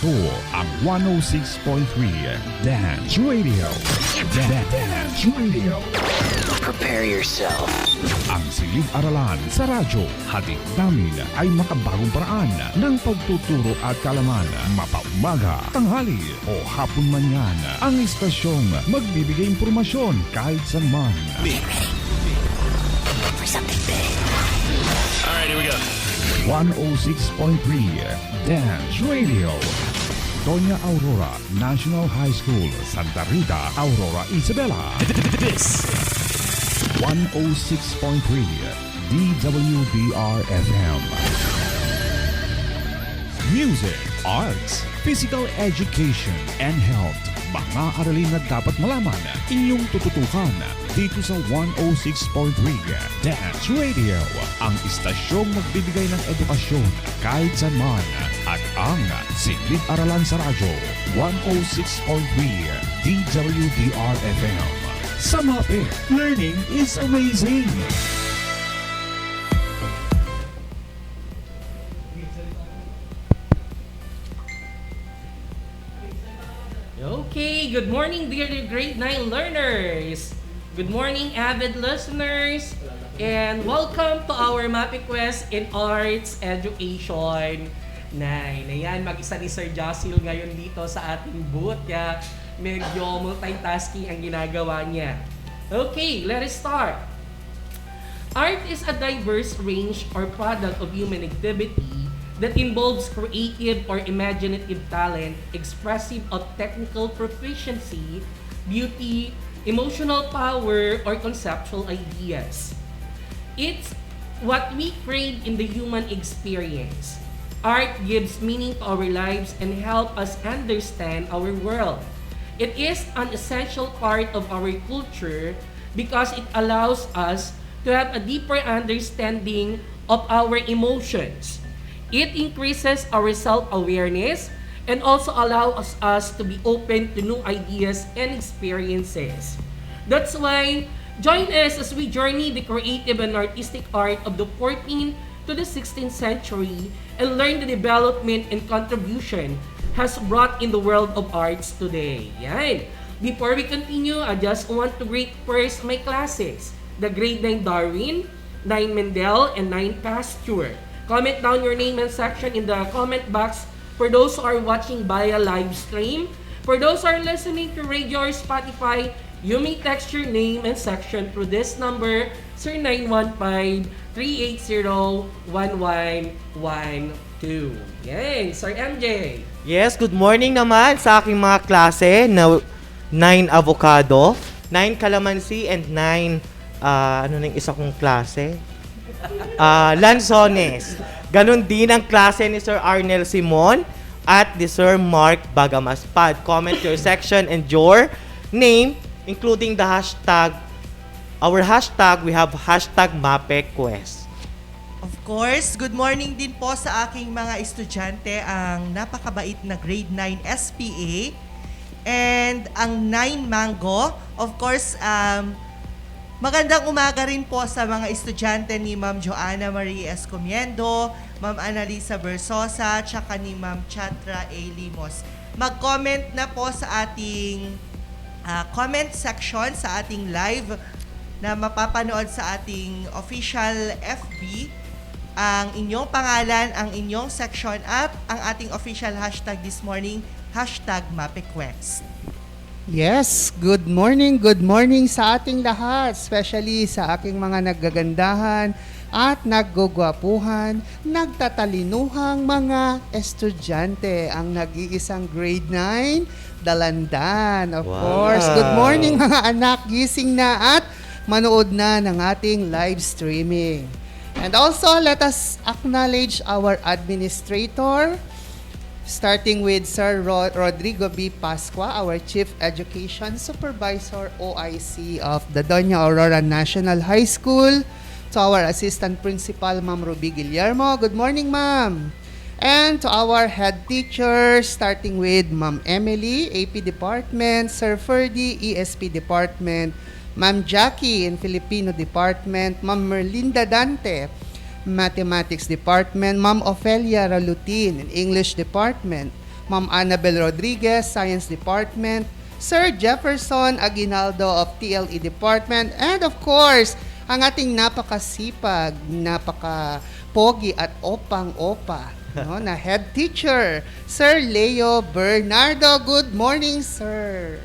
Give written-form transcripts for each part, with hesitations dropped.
Ito ang 106.3 Dance Radio. Dance Radio. Prepare yourself. Ang silid-aralan sa radyo, hatid namin ay makabagong paraan ng pagtuturo at kalaman. Mapaumaga, tanghali o hapon man yan, ang istasyong magbibigay impormasyon kahit saan man. For something big. Alright, here we go. 106.3 Dance Radio. Doña Aurora National High School, Santa Rita, Aurora, Isabela. This 106.3 DWDR-FM. Music, arts, physical education, and health. Mga aralin na dapat malaman, inyong tututukan dito sa 106.3 Dance Radio. Ang istasyong magbibigay ng edukasyon kahit saan man at ang silid-aralan sa radyo 106.3 DWDR-FM. Sa MAPEH, learning is amazing! Okay, good morning dear grade 9 learners. Good morning avid listeners. And welcome to our MAPEH Quest in Arts Education 9. Ayan, mag-isa ni Sir Jocelyn ngayon dito sa ating booth. Kaya medyo multitasking ang ginagawa niya. Okay, let us start. Art is a diverse range or product of human activity that involves creative or imaginative talent, expressive or technical proficiency, beauty, emotional power, or conceptual ideas. It's what we crave in the human experience. Art gives meaning to our lives and help us understand our world. It is an essential part of our culture because it allows us to have a deeper understanding of our emotions. It increases our self-awareness and also allows us to be open to new ideas and experiences. That's why, join us as we journey the creative and artistic art of the 14th to the 16th century and learn the development and contribution has brought in the world of arts today. Yan. Before we continue, I just want to greet first my classes, the grade 9 Darwin, 9 Mendel, and 9 Pasture. Comment down your name and section in the comment box for those who are watching via live stream. For those who are listening to radio or Spotify, you may text your name and section through this number, 0915-380-1112. Yay! Sir MJ! Yes, good morning naman sa aking mga klase na 9 avocado, 9 calamansi, and 9, ano na yung isa kong klase? Lanzones. Ganon din ang klase ni Sir Arnel Simon at ni Sir Mark Bagamaspad. Comment your section and your name, including the hashtag. Our hashtag, we have hashtag MAPEHQuest. Of course, good morning din po sa aking mga estudyante, ang napakabait na grade 9 SPA and ang 9 Mango. Of course, magandang umaga rin po sa mga estudyante ni Ma'am Joanna Marie Escomiendo, Ma'am Annalisa Versosa, tsaka ni Ma'am Chatra A. Limos. Mag-comment na po sa ating comment section sa ating live na mapapanood sa ating official FB ang inyong pangalan, ang inyong section at ang ating official hashtag this morning, hashtag MAPEHQuest. Yes, good morning sa ating lahat, especially sa aking mga naggagandahan at naggugwapuhan, nagtatalinuhang mga estudyante, ang nag-iisang grade 9, Dalandan. Of course, good morning mga anak, gising na at manood na ng ating live streaming. And also, let us acknowledge our administrator, starting with Sir Rodrigo B. Pascua, our Chief Education Supervisor OIC of the Doña Aurora National High School. To our Assistant Principal, Ma'am Ruby Guillermo. Good morning, Ma'am. And to our head teachers, starting with Ma'am Emily, AP Department, Sir Ferdy, ESP Department, Ma'am Jackie in Filipino Department, Ma'am Merlinda Dante, Mathematics Department, Ma'am Ofelia Ralutin in English Department, Ma'am Annabel Rodriguez, Science Department, Sir Jefferson Aguinaldo of TLE Department, and of course, ang ating napakasipag, napaka-pogi at opang-opa no, na head teacher, Sir Leo Bernardo. Good morning, sir.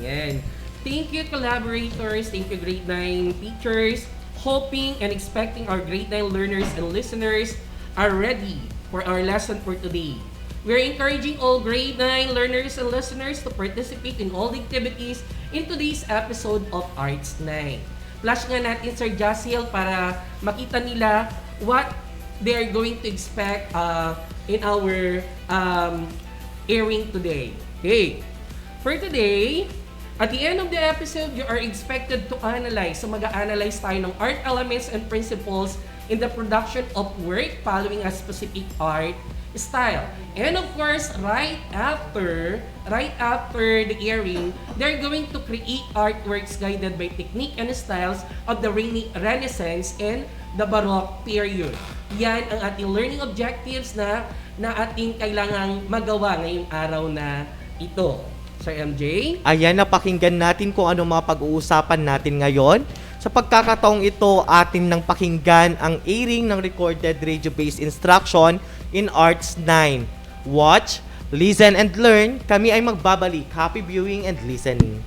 Yan. Thank you, collaborators. Thank you, grade 9 teachers. Hoping and expecting our grade 9 learners and listeners are ready for our lesson for today. We're encouraging all grade 9 learners and listeners to participate in all the activities in today's episode of Arts 9. Flash nga natin Sir Jaciel para makita nila what they are going to expect in our airing today. Okay. For today, at the end of the episode, you are expected to analyze. So mag-analyze tayo ng art elements and principles in the production of work following a specific art style. And of course, right after the airing, they're going to create artworks guided by technique and styles of the Renaissance and the Baroque period. Yan ang ating learning objectives na ating kailangang magawa ngayong araw na ito. Sir MJ? Ayan, napakinggan natin kung ano mga pag-uusapan natin ngayon. Sa pagkakataong ito, atin nang pakinggan ang airing ng recorded radio-based instruction in Arts 9. Watch, listen, and learn. Kami ay magbabalik. Happy viewing and listening.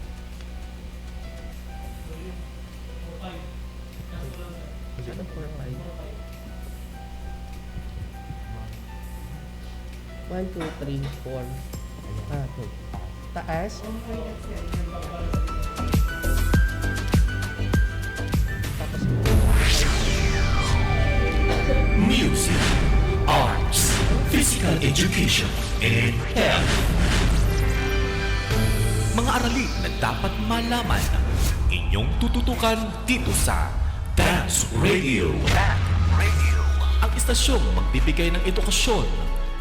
One, two, three, four. Taas. Music, arts, physical education, and health. Mga aralin na dapat malaman, inyong tututukan dito sa Dance Radio. Ang istasyong magbibigay ng edukasyon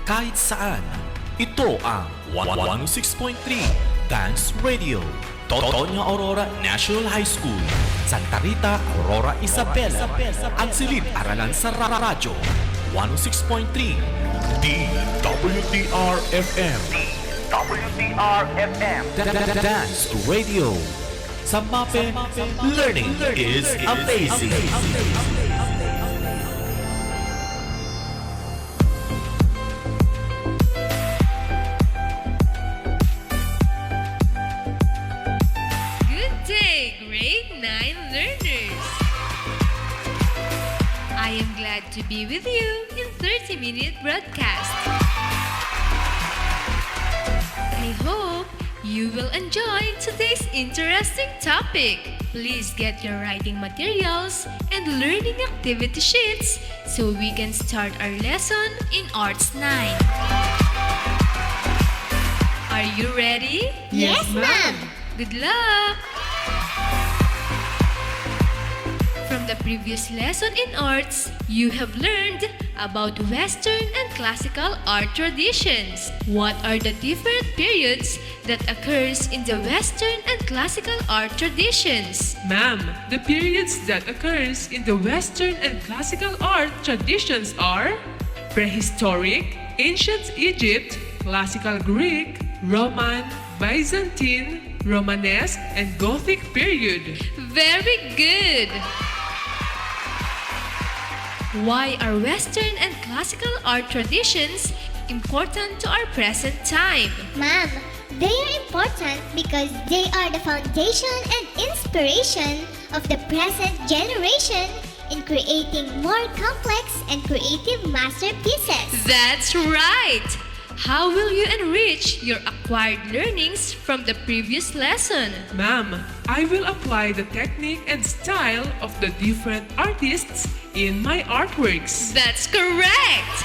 kahit saan. Ito ang 106.3 Dance Radio. Totonia Aurora National High School, Santa Rita, Aurora, Isabela. Ang silid-aralan sa radyo. 106.3 DWDR-FM. Dance Radio. Sa MAPEH, learning is amazing. I am glad to be with you in 30-minute broadcast. I hope you will enjoy today's interesting topic. Please get your writing materials and learning activity sheets so we can start our lesson in Arts 9. Are you ready? Yes, ma'am. Good luck! From the previous lesson in arts, you have learned about Western and classical art traditions. What are the different periods that occurs in the Western and classical art traditions? Ma'am, the periods that occurs in the Western and classical art traditions are prehistoric, ancient Egypt, classical Greek, Roman, Byzantine, Romanesque, and Gothic period. Very good! Why are Western and classical art traditions important to our present time? Ma'am, they are important because they are the foundation and inspiration of the present generation in creating more complex and creative masterpieces. That's right! How will you enrich your acquired learnings from the previous lesson? Ma'am, I will apply the technique and style of the different artists in my artworks. That's correct!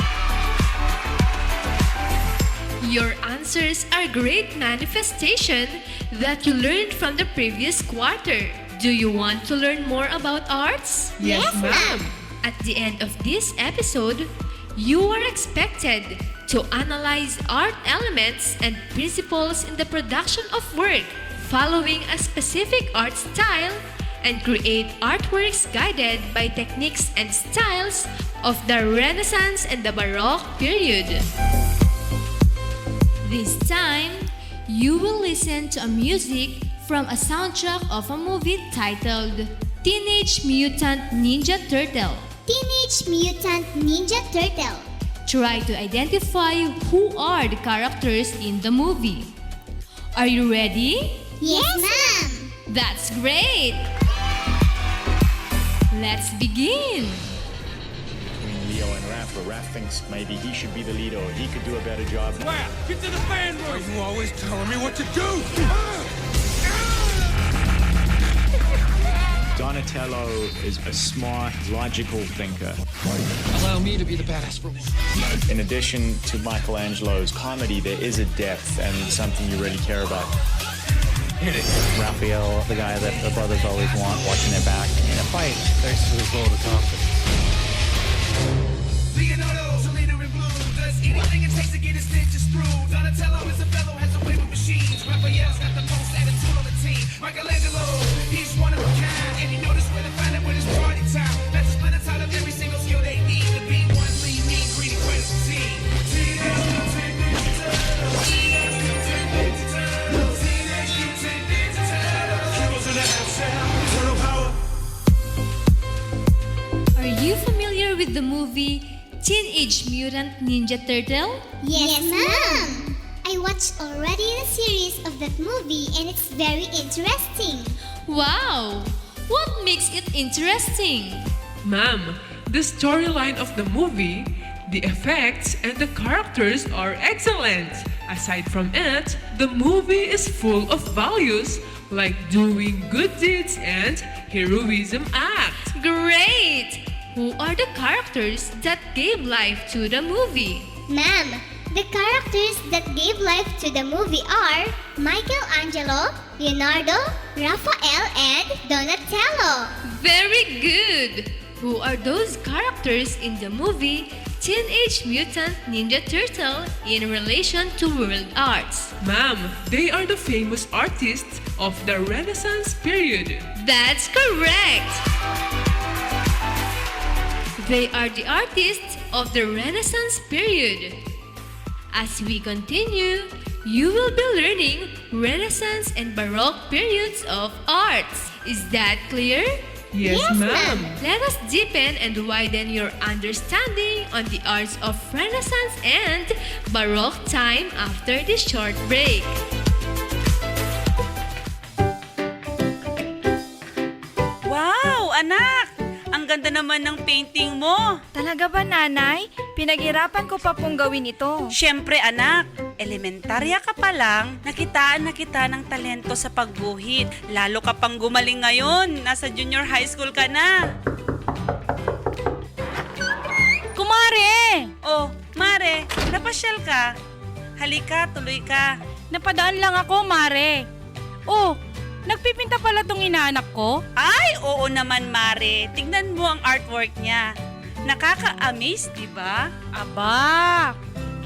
Your answers are great manifestation that you learned from the previous quarter. Do you want to learn more about arts? Yes, ma'am. At the end of this episode, you are expected to analyze art elements and principles in the production of work following a specific art style and create artworks guided by techniques and styles of the Renaissance and the Baroque period. This time, you will listen to a music from a soundtrack of a movie titled Teenage Mutant Ninja Turtle. Teenage Mutant Ninja Turtle. Try to identify who are the characters in the movie. Are you ready? Yes, ma'am. That's great! Let's begin! Between Leo and Raph, but Raph thinks maybe he should be the leader or he could do a better job. Raph, get to the fan room! You always telling me what to do! Donatello is a smart, logical thinker. Allow me to be the badass for once. In addition to Michelangelo's comedy, there is a depth and something you really care about. Hit it. Raphael, the guy that the brothers always want, watching their back in a fight. Thanks for the vote of confidence. Leonardo's a leader in blue. Does anything it takes to get his stitches through. Donatello is a fellow, has a way with machines. Raphael's got the most attitude on the team. Michelangelo, he's one of a kind. And he knows where to find it when it's party time. That's a splinter out of every single skill they need. To be one lead, mean, greedy, critical team. Are you familiar with the movie Teenage Mutant Ninja Turtle? Yes, ma'am. I watched already the series of that movie and it's very interesting. Wow! What makes it interesting? Ma'am, the storyline of the movie, the effects, and the characters are excellent. Aside from it, the movie is full of values like doing good deeds and heroism act. Great! Who are the characters that gave life to the movie? Ma'am, the characters that gave life to the movie are Michelangelo, Leonardo, Raphael, and Donatello. Very good! Who are those characters in the movie Teenage Mutant Ninja Turtle in relation to world arts? Ma'am, they are the famous artists of the Renaissance period. That's correct! They are the artists of the Renaissance period. As we continue, you will be learning Renaissance and Baroque periods of arts. Is that clear? Yes, ma'am. Let us deepen and widen your understanding on the arts of Renaissance and Baroque time after this short break. Wow, anak! Ang ganda naman ng painting mo. Talaga ba, nanay? Pinaghirapan ko pa pong gawin ito. Siyempre, anak. Elementarya ka pa lang, nakitaan na kita ng talento sa pagguhit. Lalo ka pang gumaling ngayon. Nasa junior high school ka na. Kumare! Oh, Mare, napasyal ka. Halika, tuloy ka. Napadaan lang ako, Mare. Oh, nagpipinta pala tong inaanak ko? Ay, oo naman, Mare. Tignan mo ang artwork niya. Nakaka-amaze, di ba? Aba,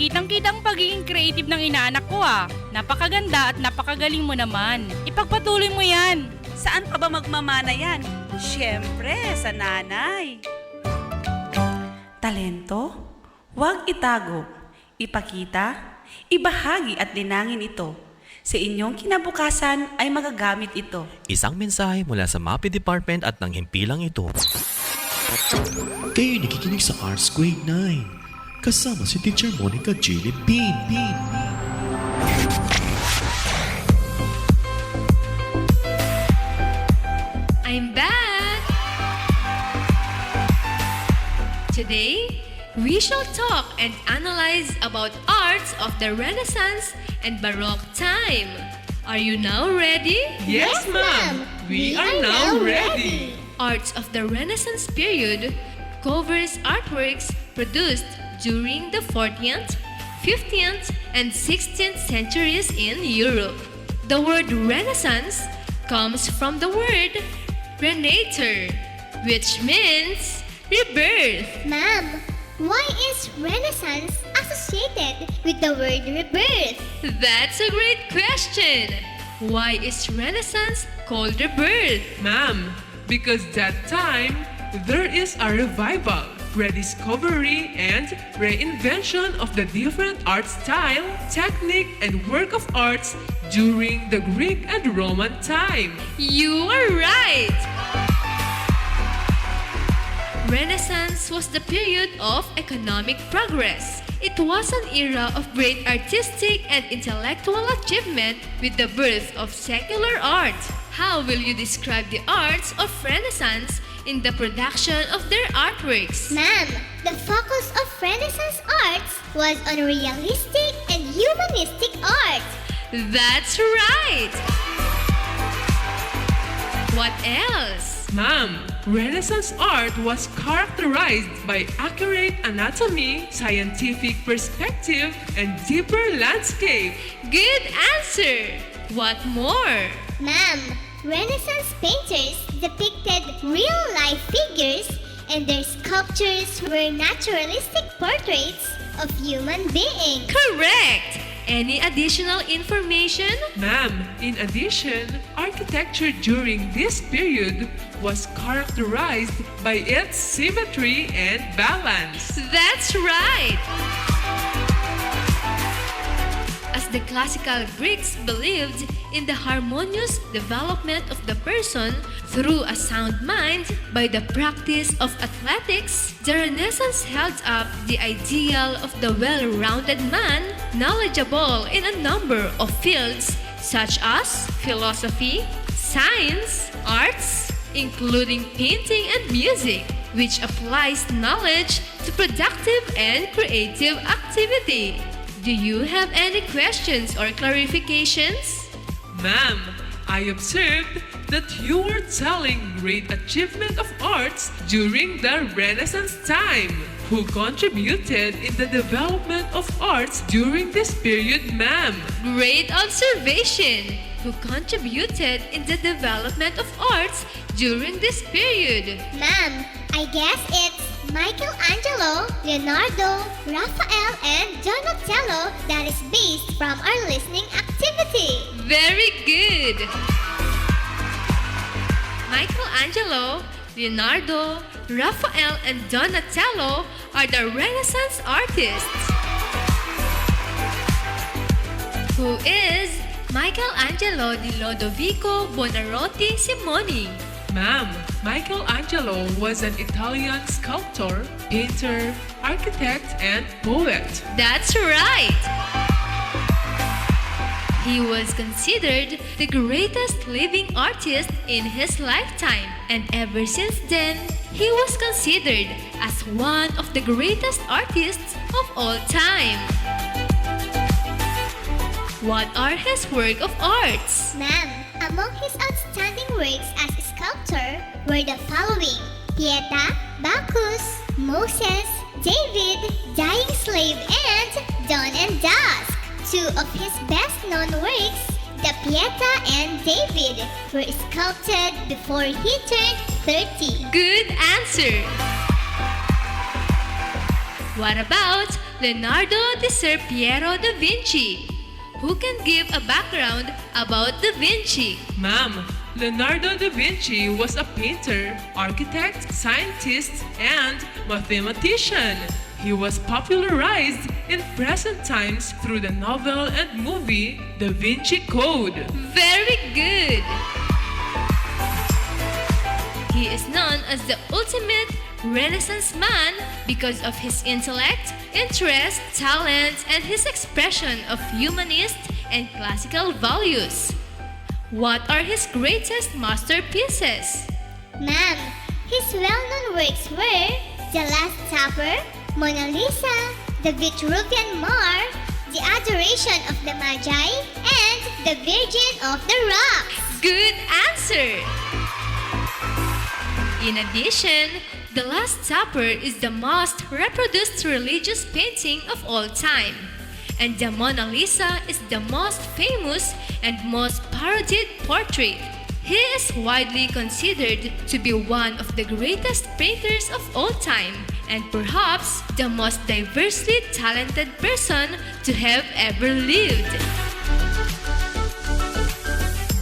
kitang-kitang pagiging creative ng inaanak ko ah. Napakaganda at napakagaling mo naman. Ipagpatuloy mo yan. Saan pa ba magmamana yan? Siyempre, sa nanay. Talento? Huwag itago. Ipakita, ibahagi at linangin ito. Sa inyong kinabukasan ay magagamit ito. Isang mensahe mula sa MAPEH Department at ng himpilang ito. Kayo nakikinig sa Arts Grade 9. Kasama si Teacher Monica Jillian Bean. I'm back! Today, we shall talk and analyze about arts of the Renaissance and Baroque time. Are you now ready? Yes, ma'am. We are now ready. Arts of the Renaissance period covers artworks produced during the 14th, 15th, and 16th centuries in Europe. The word Renaissance comes from the word renator, which means rebirth. Ma'am, why is Renaissance associated with the word rebirth? That's a great question. Why is Renaissance called rebirth? Ma'am, because that time, there is a revival. rediscovery, and reinvention of the different art style, technique, and work of arts during the Greek and Roman time. You are right! Renaissance was the period of economic progress. It was an era of great artistic and intellectual achievement with the birth of secular art. How will you describe the arts of Renaissance in the production of their artworks? Ma'am, the focus of Renaissance arts was on realistic and humanistic art. That's right! What else? Ma'am, Renaissance art was characterized by accurate anatomy, scientific perspective, and deeper landscape. Good answer! What more? Ma'am, Renaissance painters depicted real-life figures and their sculptures were naturalistic portraits of human beings. Correct! Any additional information? Ma'am, in addition, architecture during this period was characterized by its symmetry and balance. That's right! As the classical Greeks believed in the harmonious development of the person through a sound mind by the practice of athletics, the Renaissance held up the ideal of the well-rounded man, knowledgeable in a number of fields such as philosophy, science, arts, including painting and music, which applies knowledge to productive and creative activity. Do you have any questions or clarifications? Ma'am, I observed that you were telling great achievement of arts during the Renaissance time. Who contributed in the development of arts during this period, ma'am? Great observation! Who contributed in the development of arts during this period? Ma'am, I guess it's Michelangelo, Leonardo, Raphael, and Donatello that is based from our listening activity. Very good! Michelangelo, Leonardo, Raphael, and Donatello are the Renaissance artists. Who is Michelangelo di Lodovico Bonarotti Simoni? Ma'am, Michelangelo was an Italian sculptor, painter, architect, and poet. That's right! He was considered the greatest living artist in his lifetime, and ever since then, he was considered as one of the greatest artists of all time. What are his work of arts? Ma'am, among his outstanding works as a sculptor were the following: Pieta, Bacchus, Moses, David, Dying Slave, and Dawn and Dusk. Two of his best-known works, the Pieta and David, were sculpted before he turned 30. Good answer! What about Leonardo di Piero da Vinci? Who can give a background about Da Vinci? Ma'am, Leonardo da Vinci was a painter, architect, scientist, and mathematician. He was popularized in present times through the novel and movie Da Vinci Code. Very good! He is known as the ultimate Renaissance man because of his intellect, interest, talent, and his expression of humanist and classical values. What are his greatest masterpieces? Ma'am, his well-known works were The Last Supper, Mona Lisa, The Vitruvian Mar, The Adoration of the Magi, and The Virgin of the Rocks. Good answer! In addition, The Last Supper is the most reproduced religious painting of all time, and the Mona Lisa is the most famous and most parodied portrait. He is widely considered to be one of the greatest painters of all time, and perhaps the most diversely talented person to have ever lived.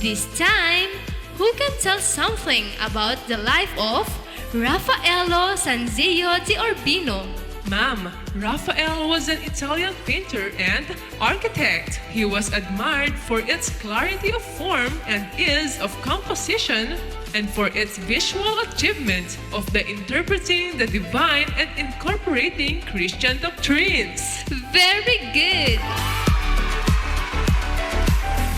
This time, who can tell something about the life of Raffaello Sanzio di Urbino? Ma'am, Raphael was an Italian painter and architect. He was admired for its clarity of form and ease of composition, and for its visual achievement of the interpreting the divine and incorporating Christian doctrines. Very good!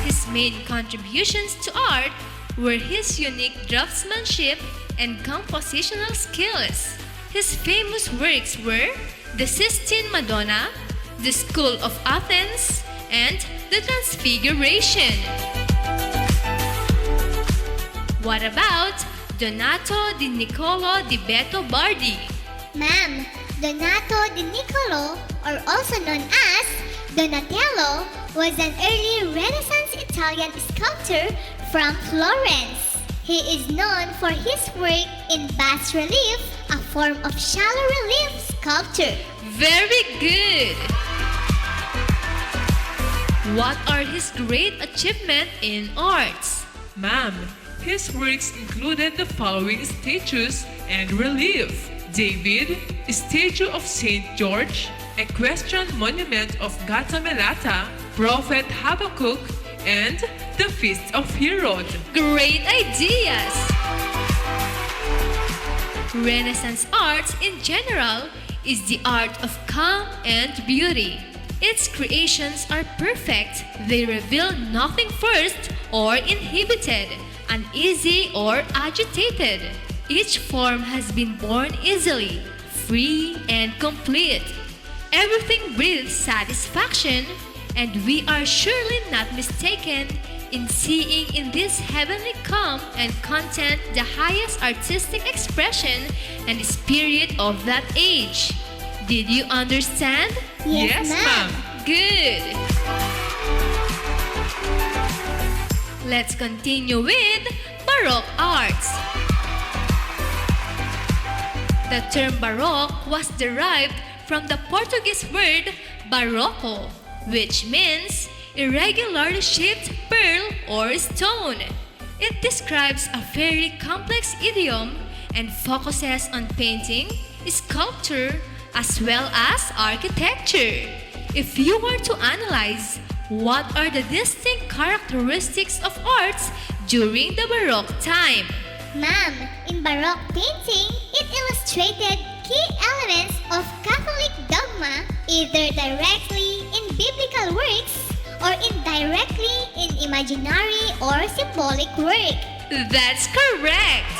His main contributions to art were his unique draftsmanship and compositional skills. His famous works were the Sistine Madonna, the School of Athens, and the Transfiguration. What about Donato di Niccolo di Beto Bardi? Ma'am, Donato di Niccolo, or also known as Donatello, was an early Renaissance Italian sculptor from Florence. He is known for his work in bas relief, a form of shallow relief sculpture. Very good! What are his great achievements in arts? Ma'am, his works included the following statues and relief: David, statue of Saint George, Equestrian monument of Gatamelata, Prophet Habakkuk, and the Feast of Herod. Great ideas! Renaissance art in general is the art of calm and beauty. Its creations are perfect. They reveal nothing first or inhibited, uneasy or agitated. Each form has been born easily, free and complete. Everything breathes satisfaction, and we are surely not mistaken in seeing in this heavenly calm and content the highest artistic expression and spirit of that age. Did you understand? Yes, ma'am. Good! Let's continue with Baroque Arts. The term Baroque was derived from the Portuguese word barroco, which means irregularly shaped pearl or stone. It describes a very complex idiom and focuses on painting, sculpture, as well as architecture. If you were to analyze what are the distinct characteristics of arts during the Baroque time? Ma'am, in Baroque painting, it illustrated key elements of Catholic dogma either directly in biblical works or indirectly in imaginary or symbolic work. That's correct!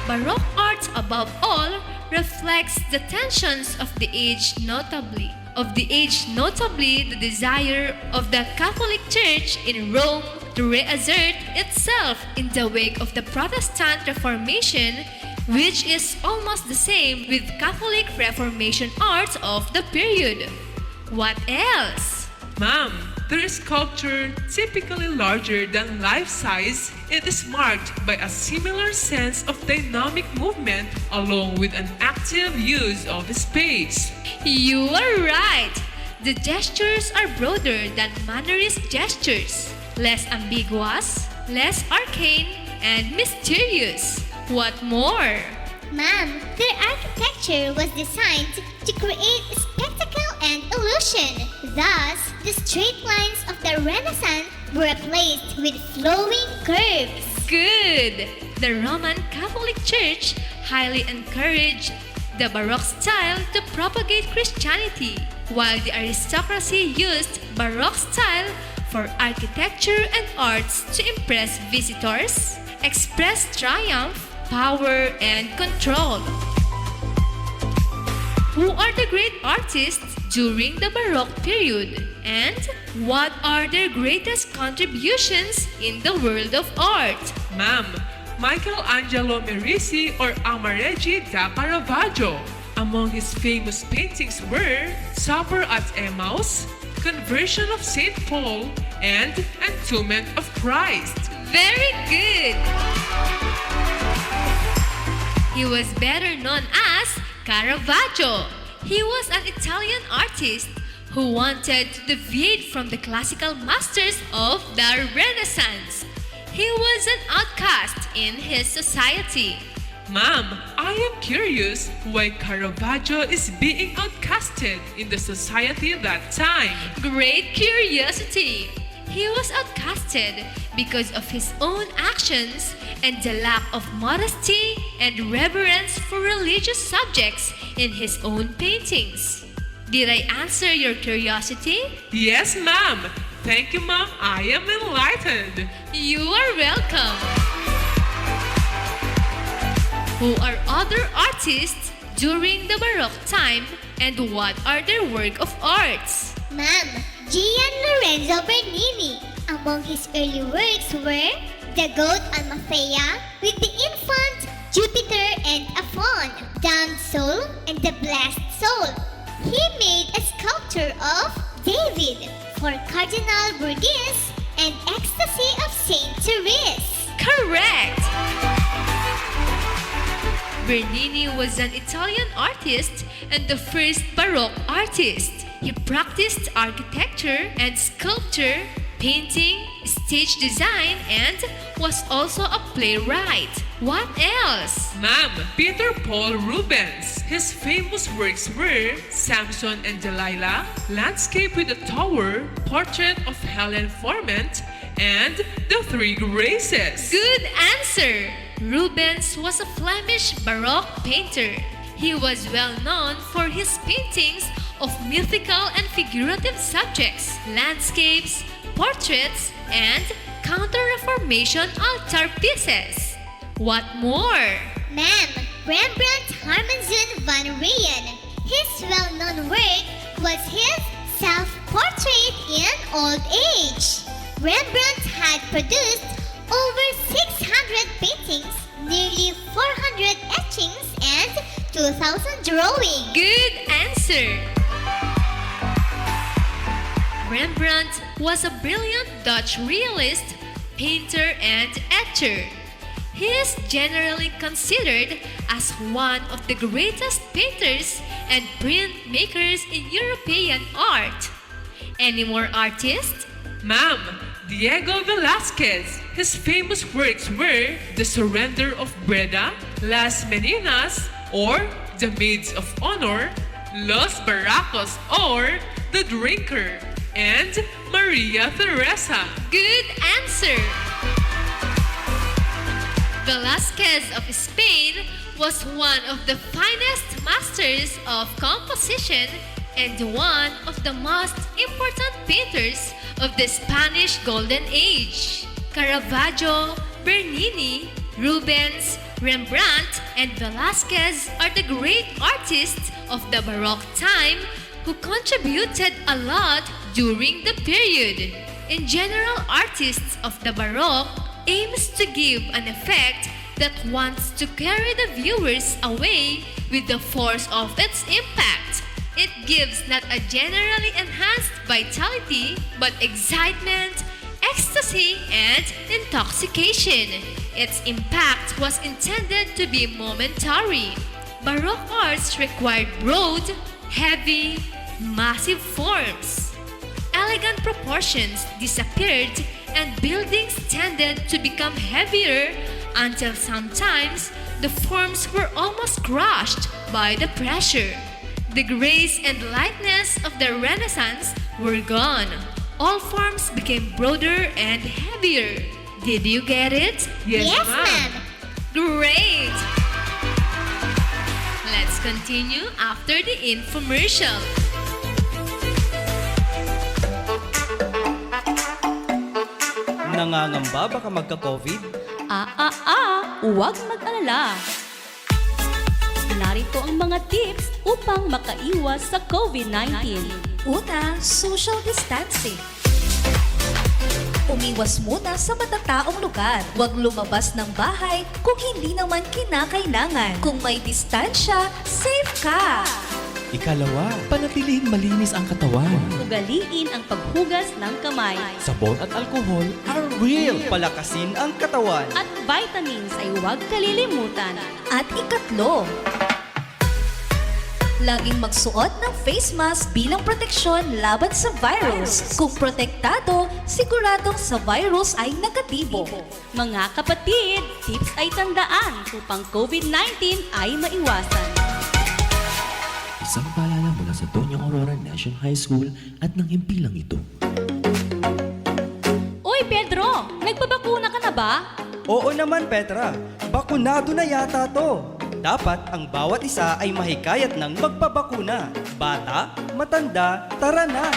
Baroque art, above all, reflects the tensions of the age, notably the desire of the Catholic Church in Rome to reassert itself in the wake of the Protestant Reformation, which is almost the same with Catholic Reformation art of the period. What else? Ma'am, there is sculpture typically larger than life size. It is marked by a similar sense of dynamic movement along with an active use of space. You are right! The gestures are broader than Mannerist gestures, less ambiguous, less arcane, and mysterious. What more? Ma'am, their architecture was designed to create spectacle and illusion. Thus, the straight lines of the Renaissance were replaced with flowing curves. Good! The Roman Catholic Church highly encouraged the Baroque style to propagate Christianity, while the aristocracy used Baroque style for architecture and arts to impress visitors, express triumph, power, and control. Who are the great artists during the Baroque period? And what are their greatest contributions in the world of art? Ma'am, Michelangelo Maresi or Maresi da Caravaggio. Among his famous paintings were Supper at Emmaus, Conversion of St. Paul, and Entombment of Christ. Very good! He was better known as Caravaggio. He was an Italian artist who wanted to deviate from the classical masters of the Renaissance. He was an outcast in his society. Ma'am, I am curious why Caravaggio is being outcasted in the society that time. Great curiosity! He was outcasted because of his own actions and the lack of modesty and reverence for religious subjects in his own paintings. Did I answer your curiosity? Yes, ma'am. Thank you, ma'am. I am enlightened. You are welcome. Who are other artists during the Baroque time and what are their work of arts? Ma'am, Gian Lorenzo Bernini. Among his early works were The Goat Almathea with the infant Jupiter and a fawn, Damned Soul and the Blessed Soul. He made a sculpture of David for Cardinal Borghese and Ecstasy of Saint Therese. Correct! Bernini was an Italian artist and the first Baroque artist. He practiced architecture and sculpture, painting, stage design, and was also a playwright. What else? Ma'am, Peter Paul Rubens. His famous works were Samson and Delilah, Landscape with a Tower, Portrait of Helen Formant, and The Three Graces. Good answer! Rubens was a Flemish Baroque painter. He was well known for his paintings of mythical and figurative subjects, landscapes, portraits, and Counter-Reformation altar pieces. What more? Ma'am, Rembrandt Harmenzoon van Rijn. His well-known work was his self-portrait in old age. Rembrandt had produced over 600 paintings, nearly 400 etchings, and 2,000 drawings. Good answer! Rembrandt was a brilliant Dutch realist, painter, and etcher. He is generally considered as one of the greatest painters and printmakers in European art. Any more artists? Ma'am, Diego Velázquez. His famous works were The Surrender of Breda, Las Meninas, or The Maids of Honor, Los Barracos, or The Drinker, and Maria Teresa. Good answer! Velázquez of Spain was one of the finest masters of composition and one of the most important painters of the Spanish Golden Age. Caravaggio, Bernini, Rubens, Rembrandt, and Velázquez are the great artists of the Baroque time who contributed a lot during the period. In general, artists of the Baroque aims to give an effect that wants to carry the viewers away with the force of its impact. It gives not a generally enhanced vitality, but excitement, ecstasy, and intoxication. Its impact was intended to be momentary. Baroque arts required broad, heavy, massive forms. Elegant proportions disappeared and buildings tended to become heavier until sometimes the forms were almost crushed by the pressure. The grace and lightness of the Renaissance were gone. All forms became broader and heavier. Did you get it? Yes, ma'am. Great! Let's continue after the infomercial. Nangangamba baka magka-COVID? Huwag mag-alala. Narito ang mga tips upang makaiwas sa COVID-19. Una, social distancing. Umiwas muna sa matataong lugar. Huwag lumabas ng bahay kung hindi naman kinakailangan. Kung may distansya, safe ka. Ikalawa, panatilihing malinis ang katawan. Ugaliin ang paghugas ng kamay. Sabon at alkohol are real. Palakasin ang katawan. At vitamins ay huwag kalilimutan. At ikatlo, laging magsuot ng face mask bilang proteksyon laban sa virus. Kung protektado, siguradong sa virus ay negatibo. Mga kapatid, tips ay tandaan upang COVID-19 ay maiwasan. Isang paalala mula sa Doña Aurora National High School at ng himpilang ito. Uy, Pedro! Nagpabakuna ka na ba? Oo naman, Petra. Bakunado na yata to. Dapat ang bawat isa ay mahikayat ng magpabakuna. Bata, matanda, tara na!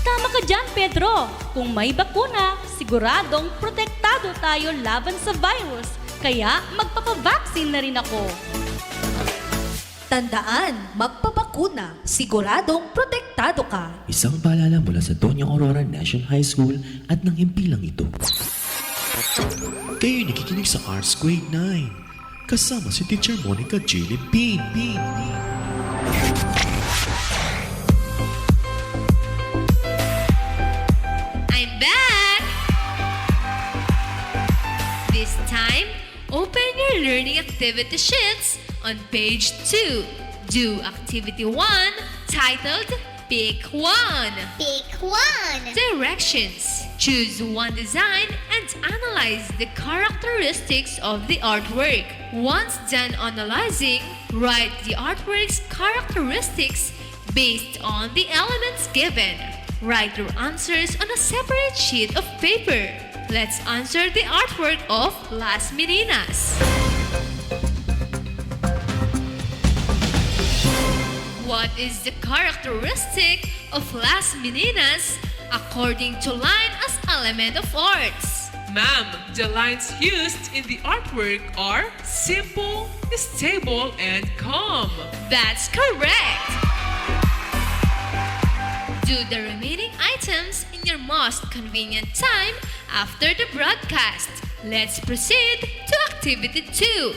Tama ka dyan, Pedro! Kung may bakuna, siguradong protektado tayo laban sa virus. Kaya magpapavaksin na rin ako. Tandaan, magpabakuna, siguradong protektado ka. Isang paalala mula sa Doña Aurora National High School at ng himpilang ito. Kayo'y nakikinig sa Arts Grade 9. Kasama si Teacher Monica J. Limpin. I'm back! This time, open your learning activity sheets on page 2. Do activity 1 titled Pick 1. Pick 1. Directions. Choose one design and analyze the characteristics of the artwork. Once done analyzing, write the artwork's characteristics based on the elements given. Write your answers on a separate sheet of paper. Let's answer the artwork of Las Meninas. What is the characteristic of Las Meninas according to line as element of arts? Ma'am, the lines used in the artwork are simple, stable, and calm. That's correct! Do the remaining items in your most convenient time after the broadcast. Let's proceed to activity 2,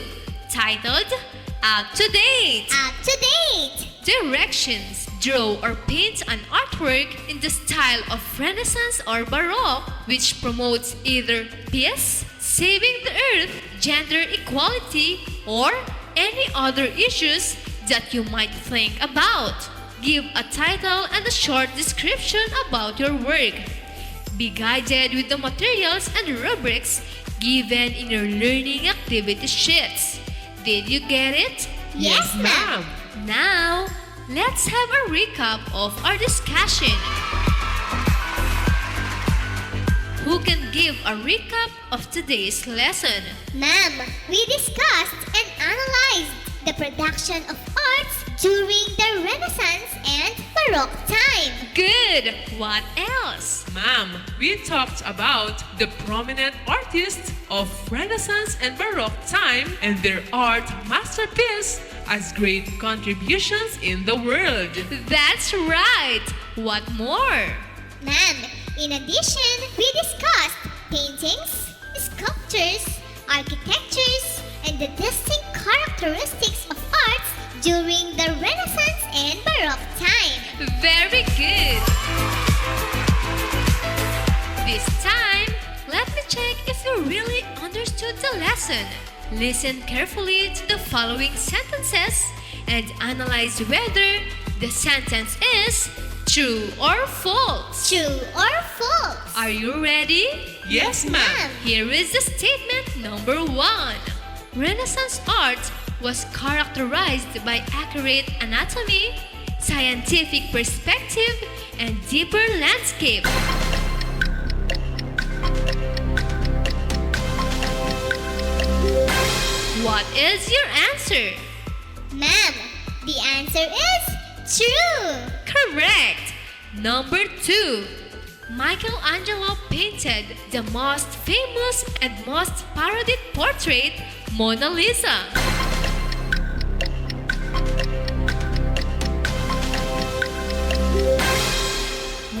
titled Up to Date. Up to date. Directions. Draw or paint an artwork in the style of Renaissance or Baroque, which promotes either peace, saving the earth, gender equality, or any other issues that you might think about. Give a title and a short description about your work. Be guided with the materials and rubrics given in your learning activity sheets. Did you get it? Yes, ma'am. Now, let's have a recap of our discussion. Who can give a recap of today's lesson? Ma'am, we discussed and analyzed the production of arts during the Renaissance and Baroque time. Good! What else? Ma'am, we talked about the prominent artists of Renaissance and Baroque time and their art masterpiece as great contributions in the world. That's right! What more? Ma'am, in addition, we discussed paintings, sculptures, architectures, and the distinct characteristics of arts during the Renaissance and Baroque time. Very good! This time, let me check if you really understood the lesson. Listen carefully to the following sentences and analyze whether the sentence is true or false. True or false? Are you ready? Yes, ma'am. Here is the statement number 1. Renaissance art was characterized by accurate anatomy, scientific perspective, and deeper landscape. What is your answer? Ma'am, the answer is true. Correct! Number 2. Michelangelo painted the most famous and most parodied portrait, Mona Lisa.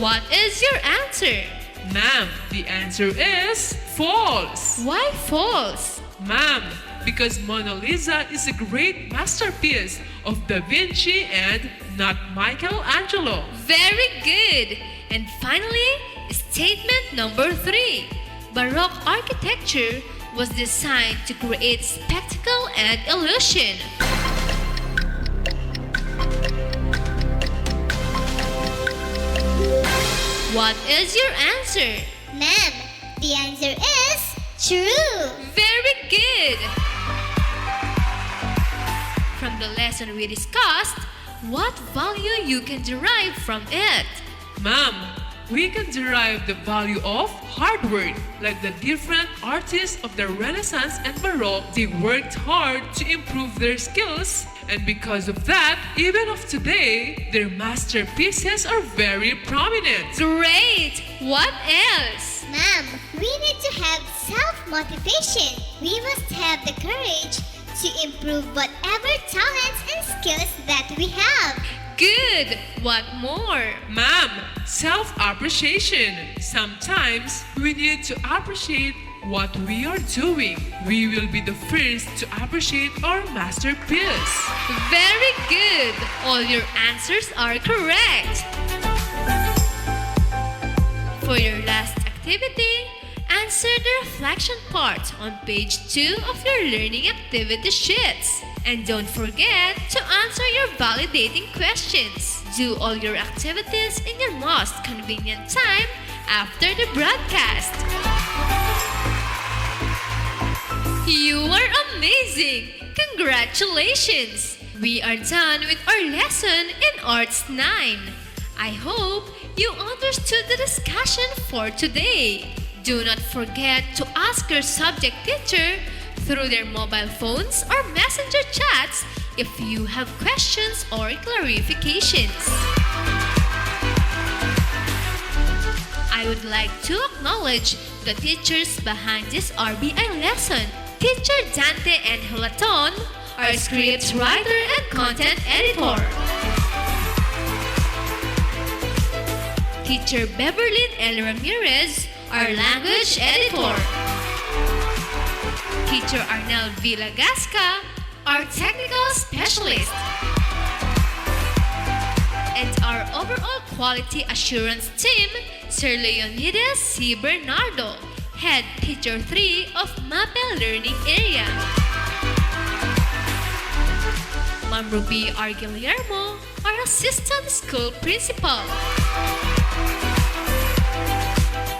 What is your answer? Ma'am, the answer is false. Why false? Ma'am, because Mona Lisa is a great masterpiece of Da Vinci and not Michelangelo. Very good! And finally, statement number 3. Baroque architecture was designed to create spectacle and illusion. What is your answer? Ma'am, the answer is true. Very good! From the lesson we discussed, what value you can derive from it? Ma'am, we can derive the value of hard work. Like the different artists of the Renaissance and Baroque, they worked hard to improve their skills. And because of that, even of today, their masterpieces are very prominent. Great! What else? Ma'am, we need to have self-motivation. We must have the courage to improve whatever talents and skills that we have. Good! What more? Ma'am, self-appreciation. Sometimes we need to appreciate what we are doing. We will be the first to appreciate our masterpiece. Very good! All your answers are correct. For your last activity, answer the reflection part on page 2 of your learning activity sheets. And don't forget to answer your validating questions. Do all your activities in your most convenient time after the broadcast. You are amazing! Congratulations! We are done with our lesson in Arts 9. I hope you understood the discussion for today. Do not forget to ask your subject teacher through their mobile phones or messenger chats if you have questions or clarifications. I would like to acknowledge the teachers behind this RBI lesson. Teacher Dante and Hulaton, our script writer and content editor. Teacher Beverlyn L. Ramirez, our language editor. Teacher Arnel Villagasca, our technical specialist. And our overall quality assurance team, Sir Leonidas C. Bernardo, Head Teacher 3 of MAPEH Learning Area. Ma'am Ruby R. Guillermo, our Assistant School Principal.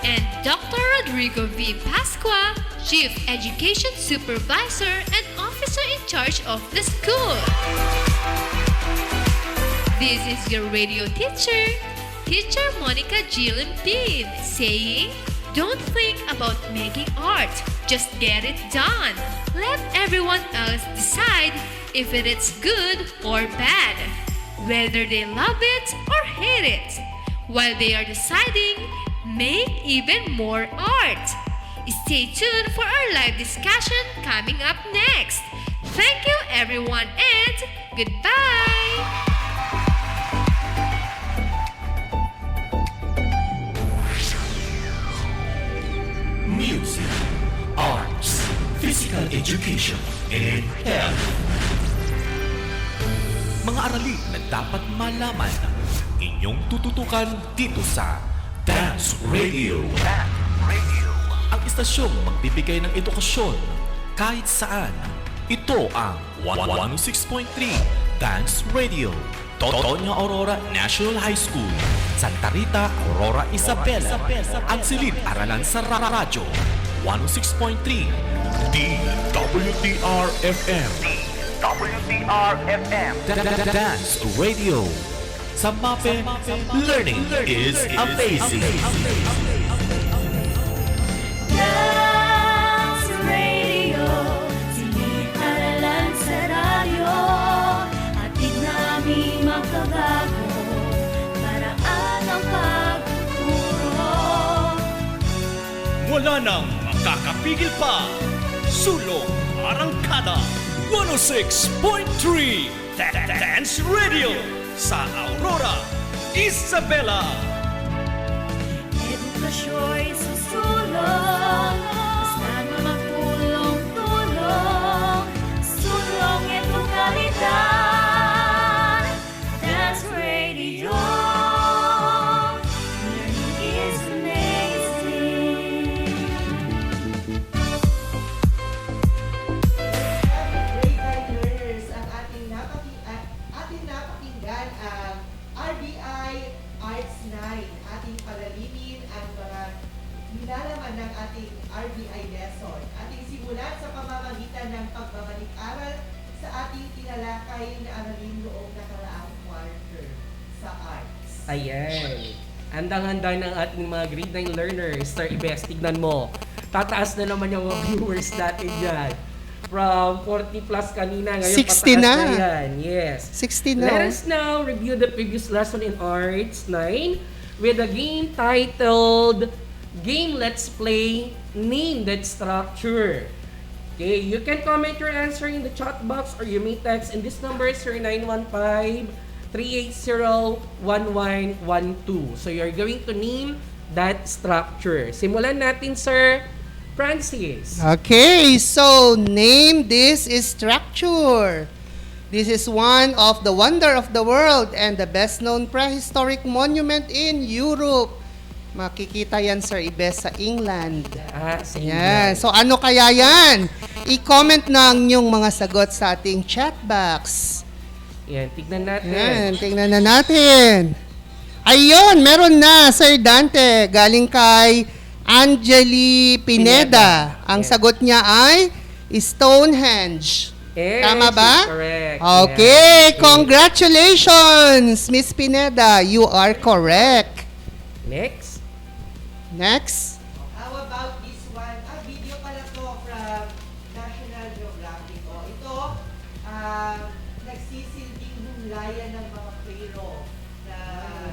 And Dr. Rodrigo V. Pasqua, Chief Education Supervisor and Officer in charge of the school. This is your radio teacher, Teacher Monica G. Limpin, saying, don't think about making art, just get it done. Let everyone else decide if it is good or bad, whether they love it or hate it. While they are deciding, make even more art. Stay tuned for our live discussion coming up next. Thank you everyone and goodbye! Music, arts, physical education, and health. Mga aralin na dapat malaman, inyong tututukan dito sa Dance Radio. Ang istasyong magbibigay ng edukasyon kahit saan. Ito ang 106.3 Dance Radio. Totonia Aurora National High School, Santa Rita, Aurora, Isabela. Ang silid-aralan sa radyo. 106.3 DWDR-FM. Dance Radio. Sa MAPEH, learning is amazing. Dance Radio, siniparalan sa radyo, atid namin magkabago, paraan ang pagtuturo. Wala nang makakapigil pa. Sulong Arangkada 106.3 Dance Radio sa Aurora, Isabela. Edukasyo'y susulong, basta't magtulong-tulong, sulong edukalidad. Dance Radio, learning is amazing. Grade 9 learners, ang ating napakinggan ang RBI Arts 9, ating palalim ating RBI lesson. Ating simulan sa pamamagitan ng pagbabalik-aral sa ating tinalakay na aralin noong nakaraang quarter sa arts. Ayan. Handang-handa ng ating mga grade 9 learners. Sir Ibes, tignan mo. Tataas na naman yung mga viewers natin dyan. From 40 plus kanina, ngayon 60 pataas na. yan. Yes. 60 na. Let us now review the previous lesson in Arts 9 with a game titled Game Let's Play Name That Structure. Okay, you can comment your answer in the chat box or you may text in this number 0915-380-1112. So you're going to name that structure. Simulan natin, Sir Francis. Okay, so name this structure. This is one of the wonder of the world and the best known prehistoric monument in Europe. Makikita yan, Sir Ibes, sa England. Sa Yan. So ano kaya yan? I-comment na ang inyong mga sagot sa ating chat box. Yan, tignan natin. Yan, tingnan na natin. Ayun, meron na, Sir Dante. Galing kay Angeli Pineda. Ang sagot niya ay Stonehenge. Yes, Tama ba? correct. Okay, congratulations, Miss Pineda. You are correct. Next. Next. How about this one? Video pala to from National Geographic. Ito, nagsisilbing himlayan ng mga pharaoh.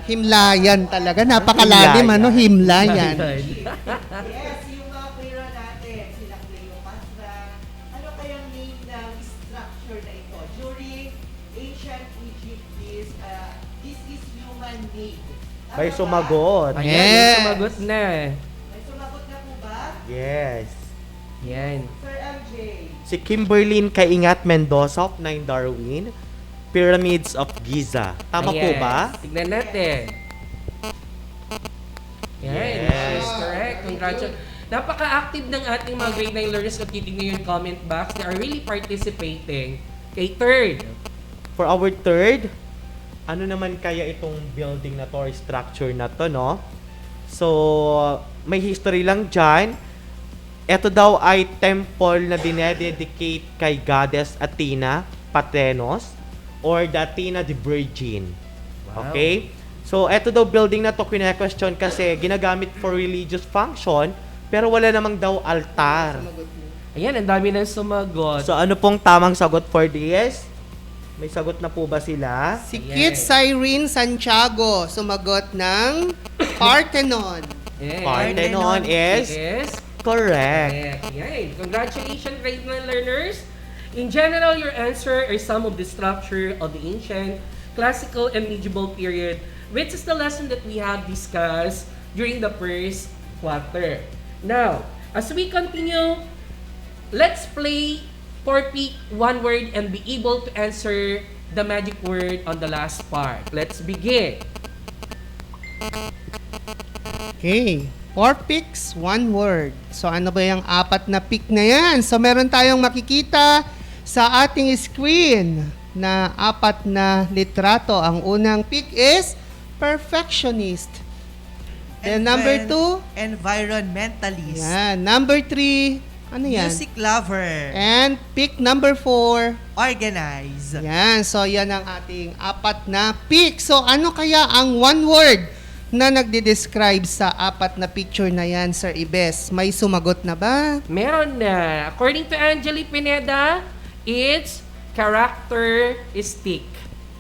Himlayan talaga. Napakalalim, ano? Himlayan. Yes, yung mga pharaoh natin, sila Cleopatra. Ano kayang name ng structure na ito? During ancient Egypt, this is human-made. May sumagot. Ayan, may sumagot na. May sumagot na po ba? Yes. Yan. Sir MJ. Si Kimberlyn Kaingat Mendoza of 9 Darwin, Pyramids of Giza. Tama po ba? Tignan natin. Yan, Yes. is correct. Congratulations. Napaka-active ng ating mga grade 9 learners kung titignan yung comment box. They are really participating. Okay, third. For our third, ano naman kaya itong building na to or structure na to, no? So, may history lang dyan. Ito daw ay temple na dinededicate kay Goddess Athena Patenos or the Athena the Virgin. Wow. Okay? So, ito daw building na to kine-question kasi ginagamit for religious function pero wala namang daw altar. Ayan, ang dami nang sumagot. So, ano pong tamang sagot for this? May sagot na po ba sila? Si Kit Cyrene Santiago sumagot ng Parthenon. Yes. Parthenon is correct. Yan. Congratulations, grade 9 learners. In general, your answer are some of the structure of the ancient, classical, and medieval period, which is the lesson that we have discussed during the first quarter. Now, as we continue, let's play for pick one word and be able to answer the magic word on the last part. Let's begin. Okay. 4 picks, 1 word. So ano ba yung 4 na pick na yan? So meron tayong makikita sa ating screen na 4 na litrato. Ang unang pick is perfectionist. Then number 2, environmentalist. yan. Number 3, ano yan? Music lover. And pick number 4, organize. Yan. So yan ang ating 4 na pick. So ano kaya ang 1 word na nagde-describe sa 4 na picture na yan, Sir Ibes? May sumagot na ba? Meron na. According to Angeli Pineda, it's characteristic.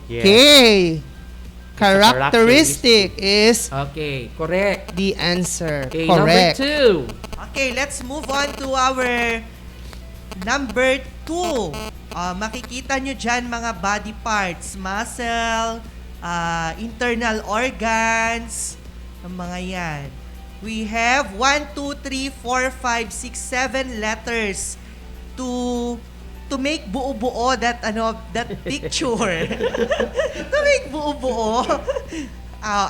Yes. Okay. Characteristic is Okay, correct. the answer. Okay, Correct. number 2. Okay, let's move on to our number 2. Makikita nyo dyan mga body parts, muscle, internal organs, ang mga yan. We have 1, 2, 3, 4, 5, 6, 7 letters to make buo-buo that picture. To make buo-buo.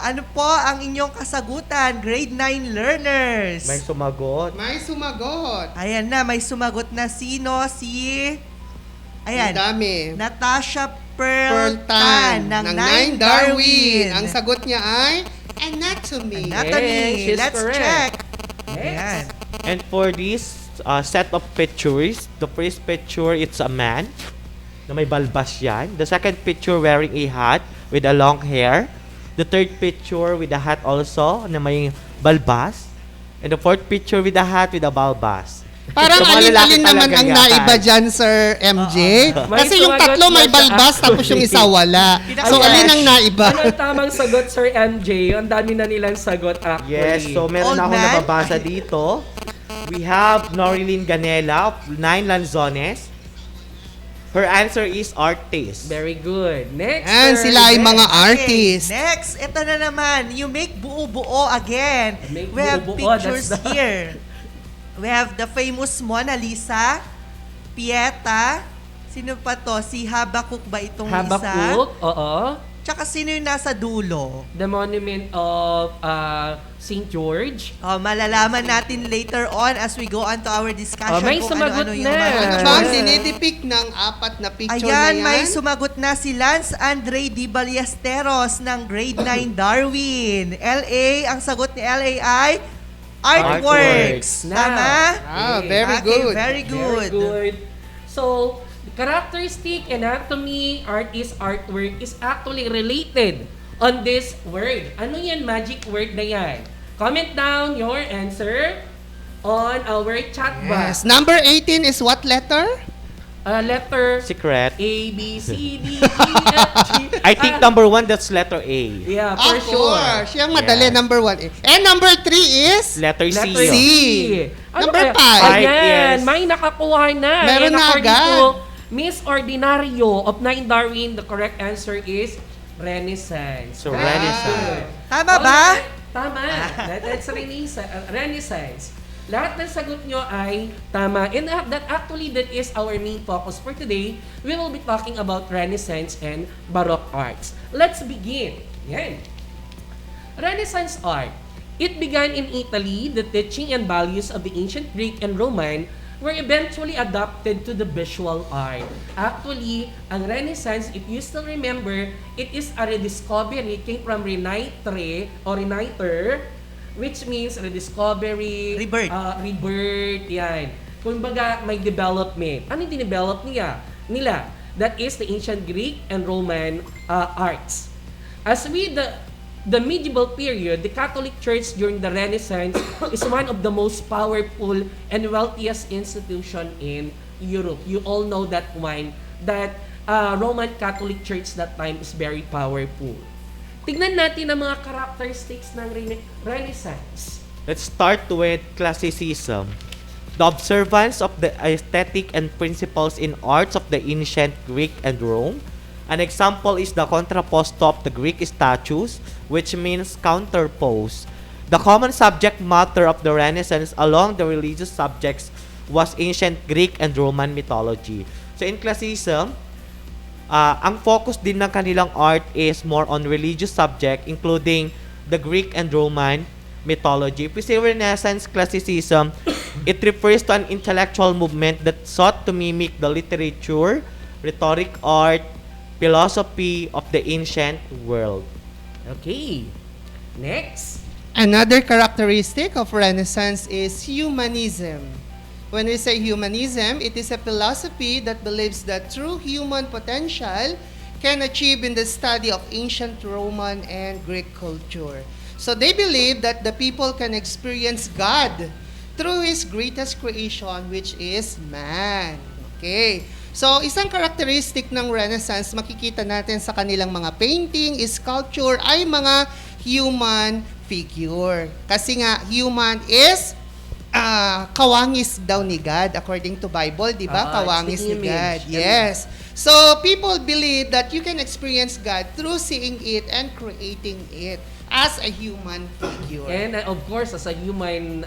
Ano po ang inyong kasagutan, grade 9 learners? May sumagot. May sumagot. Ayan na, may sumagot na sino? Ayan. Ang dami. Natasha Pearltan ng ng 9 9 Darwin. Ang sagot niya ay anatomy. Anatomy. Yes, she's Let's correct. check. Next. Ayan. And for this set of pictures, the first picture, it's a man na may balbas yan. The second picture, wearing a hat with a long hair. The third picture with a hat also na may balbas. And the fourth picture with a hat with a balbas. Parang So, mga lalaki alin-alin naman talaga ang yan. naiba dyan, Sir MJ. May Kasi yung sumagot tatlo may na sa balbas tapos yung isa wala. So, alin ang naiba? Ano ang tamang sagot, Sir MJ? Ang dami na nilang sagot actually. Yes, so meron Old ako man? nababasa dito. We have Norilyn Ganela of 9 Lanzones. Her answer is artist. Very good. Next. Yan, Sir. sila ay mga Okay, artist. next, ito na naman. You make buo-buo again. Make We have buo-buo, pictures that's the- here. We have the famous Mona Lisa, Pieta, sino pa to? Si Habakkuk ba itong isa? Habakkuk, oo. Tsaka sino yung nasa dulo? The monument of St. George. Oh, malalaman natin later on as we go on to our discussion May kung sumagot ano-ano yung na. mga Ano ba? Dinidepict ng 4 na picture Ayan, na yan? may sumagot na si Lance Andre Di Ballesteros ng Grade 9 Darwin. LA, ang sagot ni LA ay Artworks. Na. Tama? Very Okay, good. Very good. Very good. So, the characteristic, anatomy, artist, artwork is actually related on this word. Ano yan, magic word na yan? Comment down your answer on our chat box. Yes. Number 18 is what letter? Letter Secret. A, B, C, D, E, F, G. I think number 1, that's letter A. Yeah, for Of sure. course. Siyang madali, Yes. number 1. And number 3 is? Letter C. Letter C. Ano Number kaya? 5. Ayan, Yes. may nakakuha na. Meron And na according agad. to Miss Ordinario of 9 Darwin, the correct answer is Renaissance. So, Very Renaissance. good. Tama ba? Tama. That's Renaissance. Lahat ng sagot nyo ay tama. And that is our main focus for today. We will be talking about Renaissance and Baroque arts. Let's begin. Yan. Renaissance art. It began in Italy. The teaching and values of the ancient Greek and Roman were eventually adopted to the visual art. Actually, ang Renaissance, if you still remember, it is a rediscovery. It came from renaitre or renaiter, which means rediscovery, rebirth, yan. Kumbaga, may development. Ano yung dinevelop nila? That is the ancient Greek and Roman arts. As with the medieval period, the Catholic Church during the Renaissance is one of the most powerful and wealthiest institution in Europe. You all know that one, that Roman Catholic Church that time is very powerful. Tignan natin ang mga characteristics ng Renaissance. Let's start with Classicism. The observance of the aesthetic and principles in arts of the ancient Greek and Rome. An example is the contrapposto of the Greek statues, which means counterpose. The common subject matter of the Renaissance along the religious subjects was ancient Greek and Roman mythology. So in Classicism, ang focus din ng kanilang art is more on religious subject, including the Greek and Roman mythology. If we say Renaissance Classicism, it refers to an intellectual movement that sought to mimic the literature, rhetoric art, philosophy of the ancient world. Okay. Next. Another characteristic of Renaissance is humanism. When we say humanism, it is a philosophy that believes that true human potential can achieve in the study of ancient Roman and Greek culture. So they believe that the people can experience God through His greatest creation, which is man. Okay. So isang characteristic ng Renaissance, makikita natin sa kanilang mga painting, sculpture, ay mga human figure. Kasi nga, human is kawangis daw ni God according to Bible, di ba? Kawangis ni God. Yes. So people believe that you can experience God through seeing it and creating it as a human figure. And of course, as a human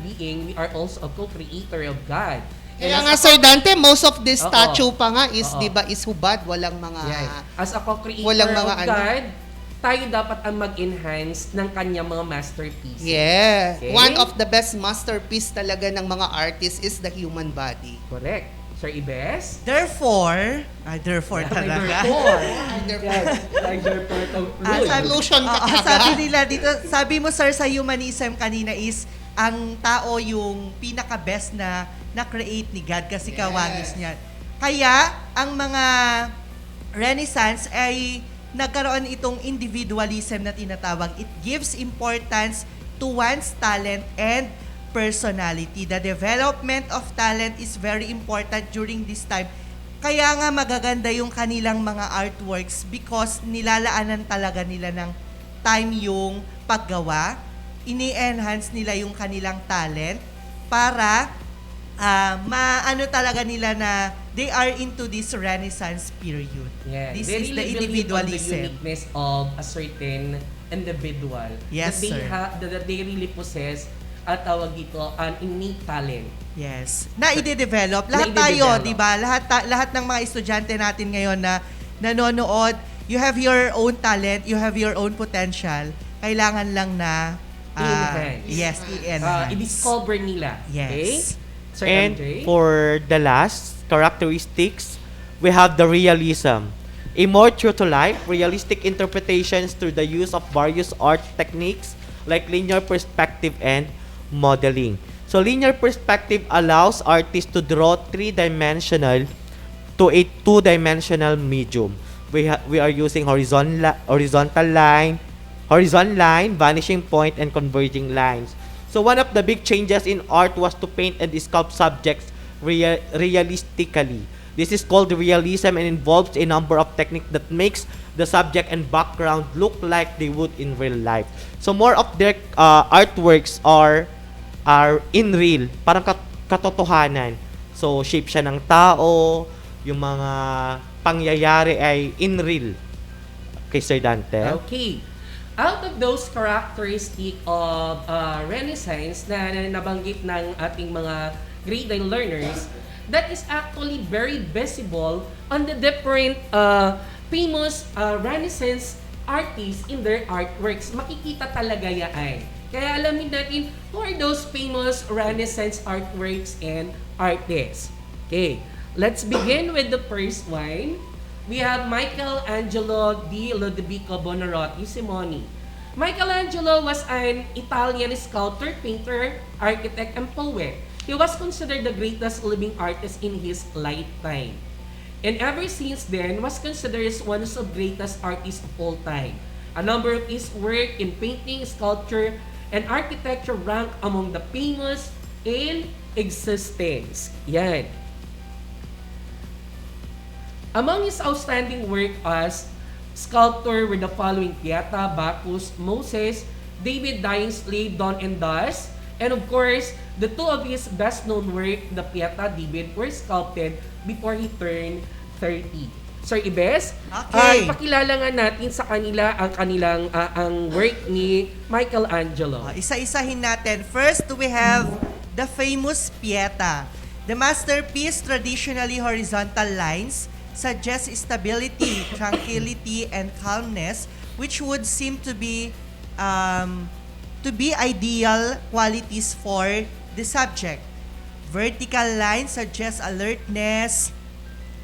being, we are also a co-creator of God. Kaya nga, Sir Dante, most of this statue pa nga is, di ba, is hubad, walang mga... As a co-creator walang mga of God, tayo dapat ang mag-enhance ng kanyang mga masterpieces. Yeah. Okay? One of the best masterpiece talaga ng mga artists is the human body. Correct. Sir Ibes? Therefore talaga. Solution ka sabi nila dito, sabi mo sir sa humanism kanina is ang tao yung pinaka-best na na-create ni God kasi kawangis niya. Kaya, ang mga Renaissance ay nagkaroon itong individualism na tinatawag. It gives importance to one's talent and personality. The development of talent is very important during this time. Kaya nga magaganda yung kanilang mga artworks because nilalaanan talaga nila ng time yung paggawa. Ini-enhance nila yung kanilang talent para maano talaga nila na they are into this Renaissance period. Yeah. This They is the really believe on the individualism. uniqueness of a certain individual. Yes, that sir. that they really possess at tawag dito an innate talent. Yes. Na i-develop. Lahat Na tayo, i-develop. di ba? Lahat ng mga estudyante natin ngayon na nanonood, you have your own talent, you have your own potential. Kailangan lang na I-enhance. yes, i-enhance. I-discover nila. Yes. Okay? Sir And MJ? for the last characteristics, we have the realism. A more true-to-life, realistic interpretations through the use of various art techniques like linear perspective and modeling. So linear perspective allows artists to draw three-dimensional to a two-dimensional medium. We are using horizontal line, vanishing point, and converging lines. So one of the big changes in art was to paint and sculpt subjects realistically. This is called realism and involves a number of techniques that makes the subject and background look like they would in real life. So more of their artworks are in real, parang katotohanan. So shape siya ng tao, yung mga pangyayari ay in real. Okay, Sir Dante. Okay. Out of those characteristic of Renaissance na nabanggit ng ating mga grade 9 learners, that is actually very visible on the different famous Renaissance artists in their artworks. Makikita talaga yan. Kaya alamin natin who are those famous Renaissance artworks and artists. Okay, let's begin with the first one. We have Michelangelo da Debica Bonarotti Simoni. Michelangelo was an Italian sculptor, painter, architect, and poet. He was considered the greatest living artist in his lifetime. And ever since then, was considered as one of the greatest artists of all time. A number of his work in painting, sculpture, and architecture rank among the famous in existence. Yan. Among his outstanding work as sculptor were the following: Pieta, Bacchus, Moses, David Dying Slave, Dawn and Dusk, and of course, the two of his best-known work, the Pieta, David, were sculpted before he turned 30. Sir Ibes, pakilala nga natin sa kanila ang kanilang ang work ni Michelangelo. Isa-isahin natin. First, we have the famous Pieta. The masterpiece, traditionally horizontal lines, suggests stability, tranquility, and calmness, which would seem to be ideal qualities for the subject. Vertical lines suggest alertness,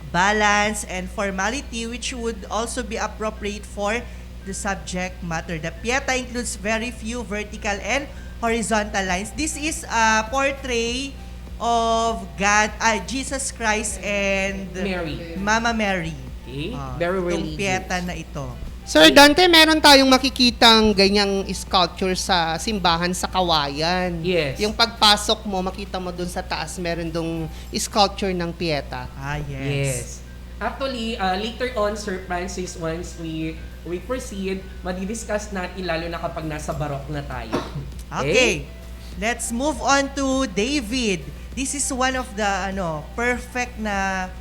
balance, and formality, which would also be appropriate for the subject matter. The Pieta includes very few vertical and horizontal lines. This is a portrait of God, Jesus Christ and Mary. Mama Mary. Okay. Very religious. Itong Pieta na ito. Sir Dante, meron tayong makikitang ganyang sculpture sa simbahan sa Kawayan. Yes. Yung pagpasok mo, makita mo dun sa taas, meron dong sculpture ng Pieta. Yes. Actually, later on, Sir Francis, once we proceed, madidiscuss natin lalo na kapag nasa Baroque na tayo. Okay. Let's move on to David. This is one of the perfect na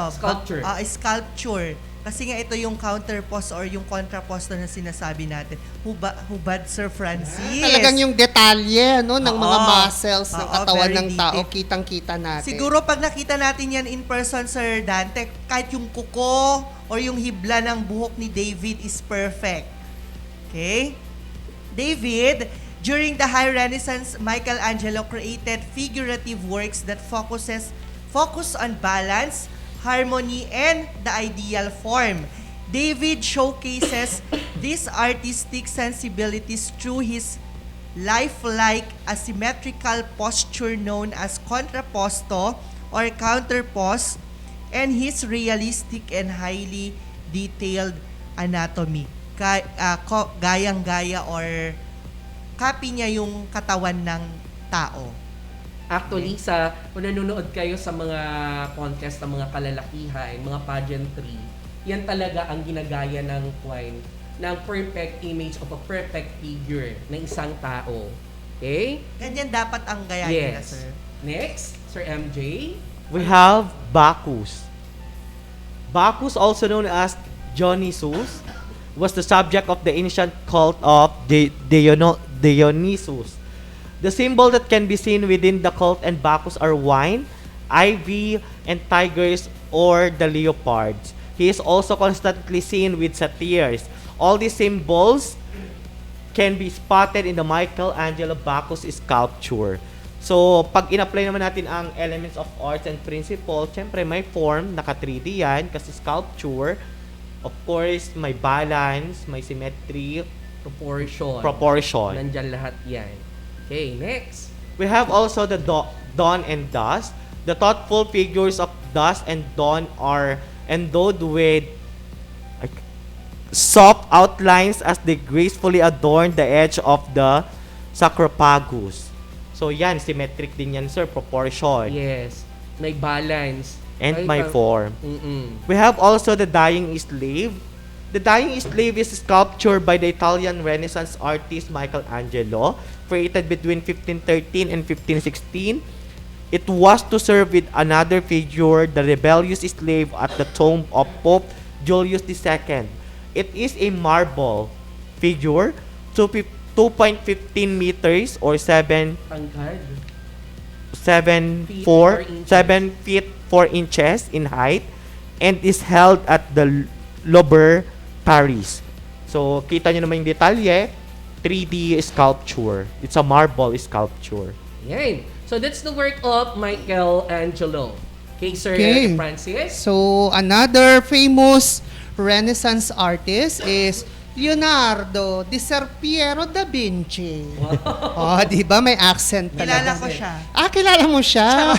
sculpture. Sculpture. Kasi nga ito yung counterpose or yung contrapose na sinasabi natin. Hubad, Sir Francis. Talagang yung detalye ng mga muscles ng katawan very ng tao, detailed. kitang-kita natin. Siguro pag nakita natin yan in person, Sir Dante, kahit yung kuko or yung hibla ng buhok ni David is perfect. Okay? David, during the High Renaissance, Michelangelo created figurative works that focus on balance, harmony, and the ideal form. David showcases these artistic sensibilities through his lifelike asymmetrical posture known as contrapposto or counterpose, and his realistic and highly detailed anatomy. Gayang-gaya or copy niya yung katawan ng tao. Actually, kung nanonood kayo sa mga contest ng mga kalalakihan, mga pageantry, yan talaga ang ginagaya ng ng perfect image of a perfect figure ng isang tao. Okay? Ganyan dapat ang gayahin na, Yes. sir. Next, Sir MJ. We have Bacchus. Bacchus, also known as Dionysus, was the subject of the ancient cult of Dionysus. The symbol that can be seen within the cult and Bacchus are wine, ivy, and tigers or the leopards. He is also constantly seen with satyrs. All these symbols can be spotted in the Michelangelo Bacchus sculpture. So, pag in-apply naman natin ang elements of arts and principle, syempre may form, naka 3D yan, kasi sculpture. Of course, may balance, may symmetry, proportion. Nandyan lahat yan. Okay, next. We have also the dawn and dusk. The thoughtful figures of dusk and dawn are endowed with soft outlines as they gracefully adorn the edge of the sarcophagus. So yan, symmetric din yan, sir, proportion. Yes. May balance. And my form. We have also the dying slave. The dying slave is sculptured by the Italian Renaissance artist Michelangelo, created between 1513 and 1516. It was to serve with another figure, the rebellious slave at the tomb of Pope Julius II. It is a marble figure, 2.15 meters or 7 feet 4 inches in height, and is held at the Louvre, Paris. So, kita nyo naman yung detalye, 3D sculpture. It's a marble sculpture. Yan. So, that's the work of Michelangelo. Okay, Sir Francis? So, another famous Renaissance artist is Leonardo Da Vinci. Wow. Oh, di ba may accent talaga. Kilala ko siya. Kilala mo siya?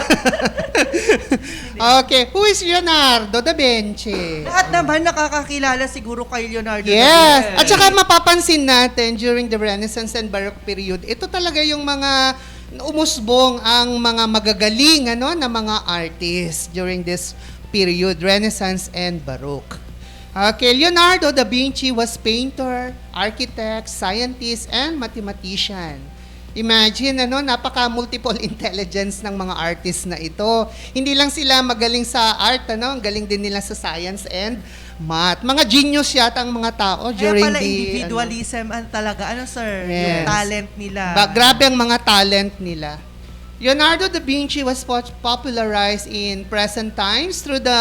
Okay, who is Leonardo Da Vinci? Lahat naman nakakakilala siguro kay Leonardo da Yes. Vinci. At saka mapapansin natin during the Renaissance and Baroque period, ito talaga yung mga umusbong ang mga magagaling na mga artists during this period, Renaissance and Baroque. Okay, Leonardo da Vinci was painter, architect, scientist, and mathematician. Imagine, napaka-multiple intelligence ng mga artists na ito. Hindi lang sila magaling sa art, galing din nila sa science and math. Mga genius yata ang mga tao during Kaya pala individualism talaga, sir? Yes. Yung talent nila. Grabe ang mga talent nila. Leonardo da Vinci was popularized in present times through the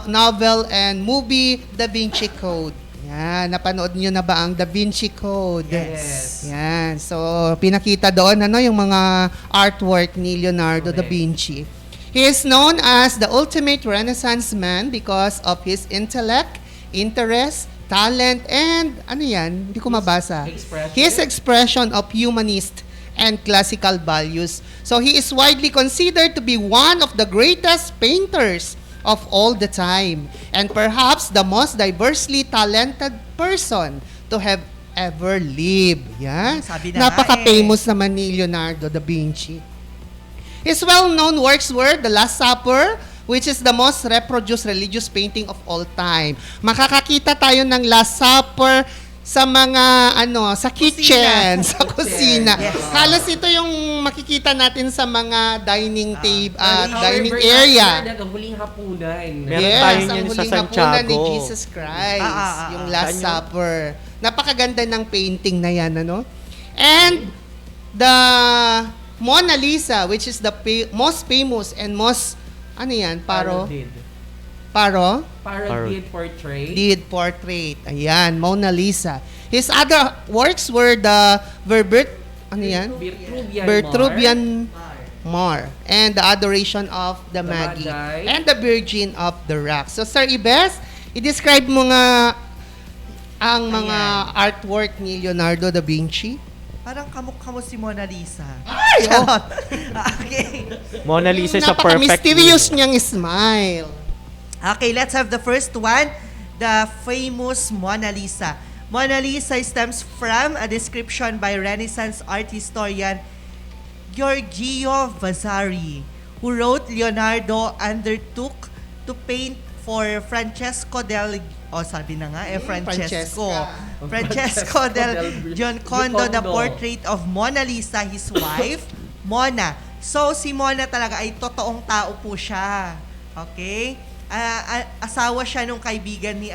novel and movie Da Vinci Code. Yan, napanood niyo na ba ang Da Vinci Code? Yes. Yan. So, pinakita doon yung mga artwork ni Leonardo da Vinci. He is known as the ultimate Renaissance man because of his intellect, interest, talent, and hindi ko mabasa. His expression of humanist and classical values. So, he is widely considered to be one of the greatest painters of all the time, and perhaps the most diversely talented person to have ever lived. Yeah? Napaka-famous naman ni Leonardo da Vinci. His well-known works were The Last Supper, which is the most reproduced religious painting of all time. Makakakita tayo ng Last Supper sa mga sa kitchen, sa kusina. Yes. Halos ito yung makikita natin sa mga dining dining area. Ang huling hapunan. Meron tayo Yes, niyan ang sa huling hapunan Santiago. ni Jesus Christ, yung Last Supper. Napakaganda ng painting na yan, And the Mona Lisa, which is the most famous and most, Parodied portrait. Did portrait. Ayan, Mona Lisa. His other works were the Vitruvian Mar and the Adoration of the Magi and the Virgin of the Rock. So, Sir Ibes, i-describe mo nga ang mga artwork ni Leonardo da Vinci. Parang kamukha mo si Mona Lisa. Ay! Charot. Okay. Mona Lisa is a perfect Napaka-mysterious name. niyang smile. Okay, let's have the first one. The famous Mona Lisa. Mona Lisa stems from a description by Renaissance art historian Giorgio Vasari, who wrote Leonardo undertook to paint for Francesco del del Giocondo the portrait of Mona Lisa, his wife, Mona. So, si Mona talaga ay totoong tao po siya. Okay? Asawa siya nung kaibigan ni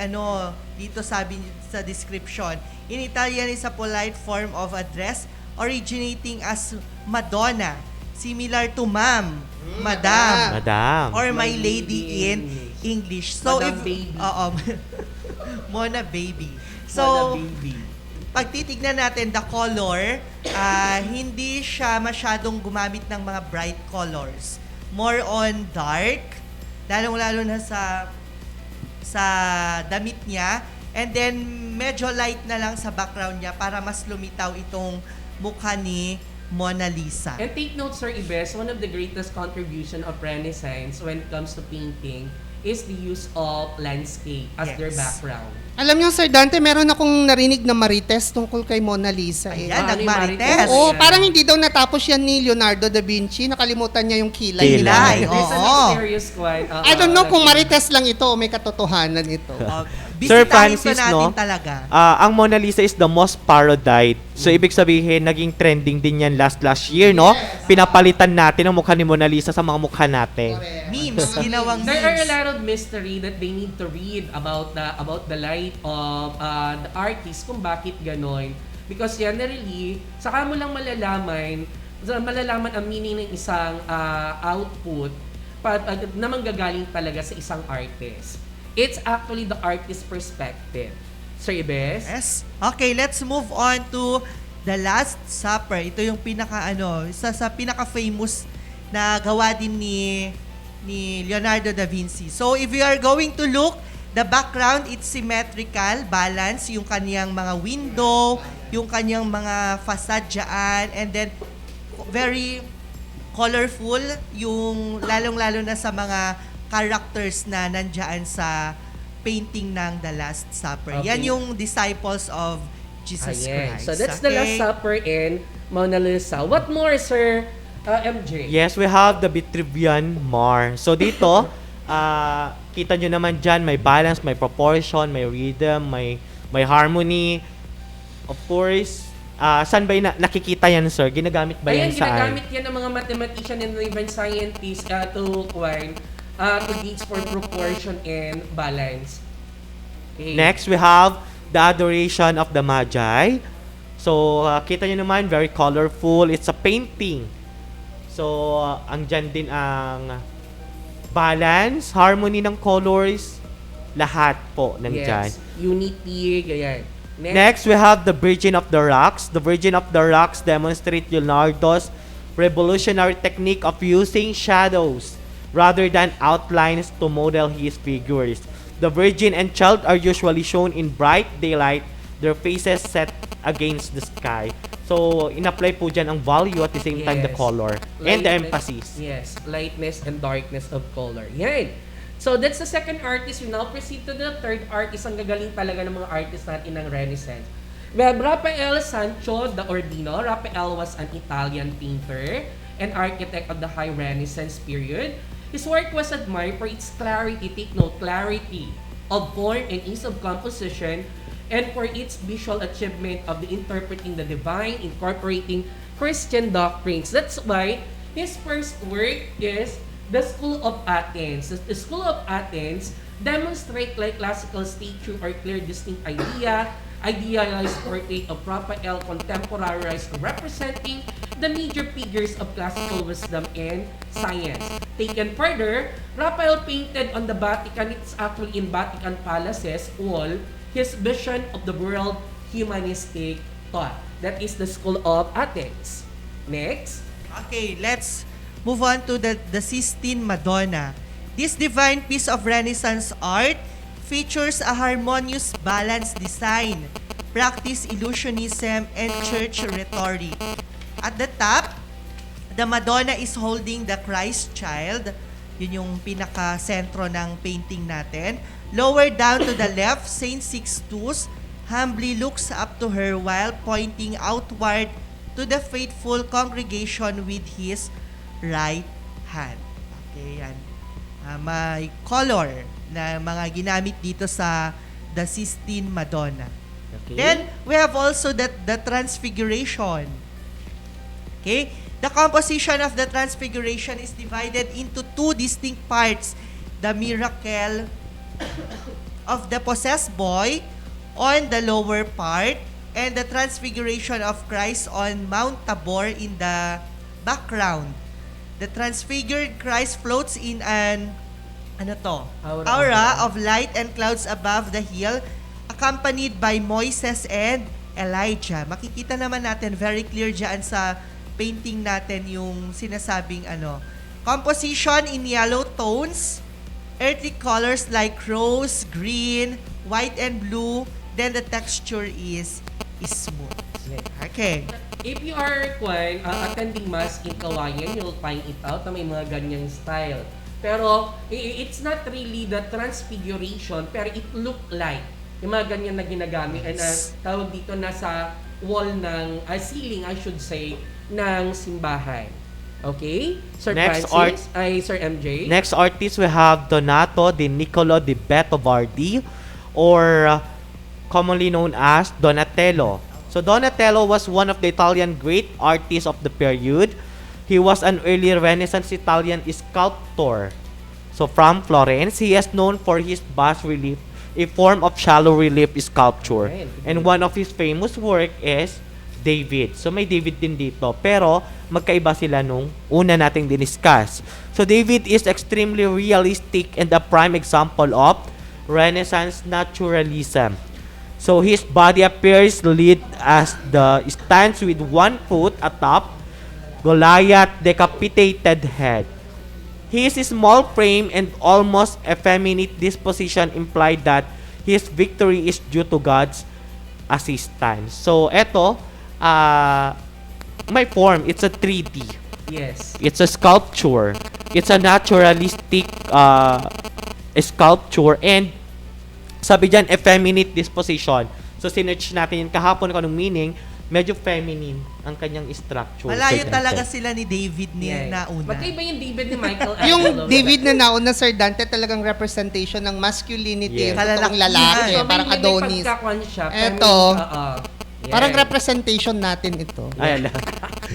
dito sabi sa description. In Italian is a polite form of address originating as Madonna, similar to ma'am, madam, or my lady in English. So Madam if baby. Mona baby. Mona So baby. pag titignan natin the color, hindi siya masyadong gumamit ng mga bright colors. More on dark, lalong-lalo na sa damit niya. And then, medyo light na lang sa background niya para mas lumitaw itong mukha ni Mona Lisa. And take note, Sir Ibes, one of the greatest contribution of Renaissance when it comes to painting is the use of landscape as their background. Alam niyo, Sir Dante, meron akong narinig na marites tungkol kay Mona Lisa. Ayan, nagmarites. Oo, parang hindi daw natapos yan ni Leonardo da Vinci. Nakalimutan niya yung kilay. Kilay, There's an oo. mysterious one. I don't know kung marites lang ito o may katotohanan ito. Sir Francis, natin no? talaga. Ang Mona Lisa is the most parodied. So, ibig sabihin, naging trending din yan last year, no? Pinapalitan natin ang mukha ni Mona Lisa sa mga mukha natin. Memes, ginawang There are a memes. lot of mystery that they need to read about the life of the artist kung bakit ganon. Because generally, saka mo lang malalaman ang meaning ng isang output na manggagaling talaga sa isang artist. It's actually the artist's perspective. Sir Ibes? Yes. Okay, let's move on to The Last Supper. Ito yung isa sa pinaka-famous na gawa din ni Leonardo da Vinci. So, if you are going to look, the background, it's symmetrical, balance, yung kaniyang mga window, yung kaniyang mga facade dyan, and then very colorful, yung lalong-lalo na sa mga characters na nandyan sa painting ng The Last Supper. Okay. Yan yung disciples of Jesus Christ. So that's The Last Supper in Mona Lisa. What more, Sir MJ? Yes, we have the Vitruvian Mar. So dito, kita nyo naman dyan, may balance, may proportion, may rhythm, may harmony. Of course, saan ba nakikita yan, sir? Ginagamit ba yan saan? Ginagamit yan ng mga mathematician and even scientists to gauge for proportion and balance. Okay. Next, we have the Adoration of the Magi. So, kita nyo naman, very colorful. It's a painting. So, andyan din ang balance, harmony ng colors, lahat po nandyan. Yes. Unity, ganyan. Next, we have the Virgin of the Rocks. The Virgin of the Rocks demonstrate Leonardo's revolutionary technique of using shadows rather than outlines to model his figures. The Virgin and Child are usually shown in bright daylight, their faces set against the sky. So, in-apply po dyan ang value at the same time the color and the emphasis. Yes, lightness and darkness of color. Yan. So, that's the second artist. We now proceed to the third artist. Ang gagaling talaga ng mga artists natin ng Renaissance. We have Raphael Sancho da Urbino. Raphael was an Italian painter and architect of the High Renaissance period. His work was admired for its clarity, take note, clarity of form and ease of composition, and for its visual achievement of the interpreting the divine, incorporating Christian doctrines. That's why his first work is the School of Athens. The School of Athens demonstrate like classical statue or clear distinct idealized portrait of Raphael contemporarized representing the major figures of classical wisdom and science. Taken further, Raphael painted on the Vatican, it's actually in Vatican palaces, wall, his vision of the world humanistic thought. That is the School of Athens. Next. Okay, let's move on to the Sistine Madonna. This divine piece of Renaissance art features a harmonious, balanced design practice illusionism, and church rhetoric. At the top, the Madonna is holding the Christ child. Yun yung pinaka-sentro ng painting natin. Lower down to the left, Saint Sixtus humbly looks up to her while pointing outward to the faithful congregation with his right hand. Okay, yan. May color na mga ginamit dito sa the Sistine Madonna. Okay. Then, we have also the Transfiguration. Okay? The composition of the Transfiguration is divided into two distinct parts. The miracle of the possessed boy on the lower part and the Transfiguration of Christ on Mount Tabor in the background. The transfigured Christ floats in an aura of light and clouds above the hill, accompanied by Moises and Elijah. Makikita naman natin very clear dyan sa painting natin yung sinasabing composition in yellow tones, earthly colors like rose, green, white, and blue. Then the texture is smooth. Okay. If you are attending mass in Kawayan, you'll find it out na may mga ganyang style. Pero it's not really the transfiguration, pero it look like yung mga ganyan na ginagamit and tawag dito nasa wall ng ceiling, I should say, ng simbahan. Okay? Sir Francis, Sir MJ. Next artist we have Donato di Niccolo di Bettovardi, or commonly known as Donatello. So Donatello was one of the Italian great artists of the period. He was an early Renaissance Italian sculptor. So from Florence, he is known for his bas relief, a form of shallow relief sculpture. Okay. And one of his famous work is David. So may David din dito, pero magkaiba sila nung una nating diniscuss. So David is extremely realistic and a prime example of Renaissance naturalism. So his body appears lead as the stands with one foot atop Goliath decapitated head. His small frame and almost effeminate disposition imply that his victory is due to God's assistance. So eto, my form, it's a 3D. Yes. It's a sculpture. It's a naturalistic sculpture, and sabi dyan, effeminate disposition. So, sinerch natin yun kahapon kung anong meaning, medyo feminine ang kanyang structure. Malayo talaga sila ni David nauna. Magkaiba yung David ni Michael Yung David na nauna, Sir Dante, talagang representation ng masculinity, yung totoong lalaki, parang Adonis. Ito, parang representation natin ito. Ayan lang.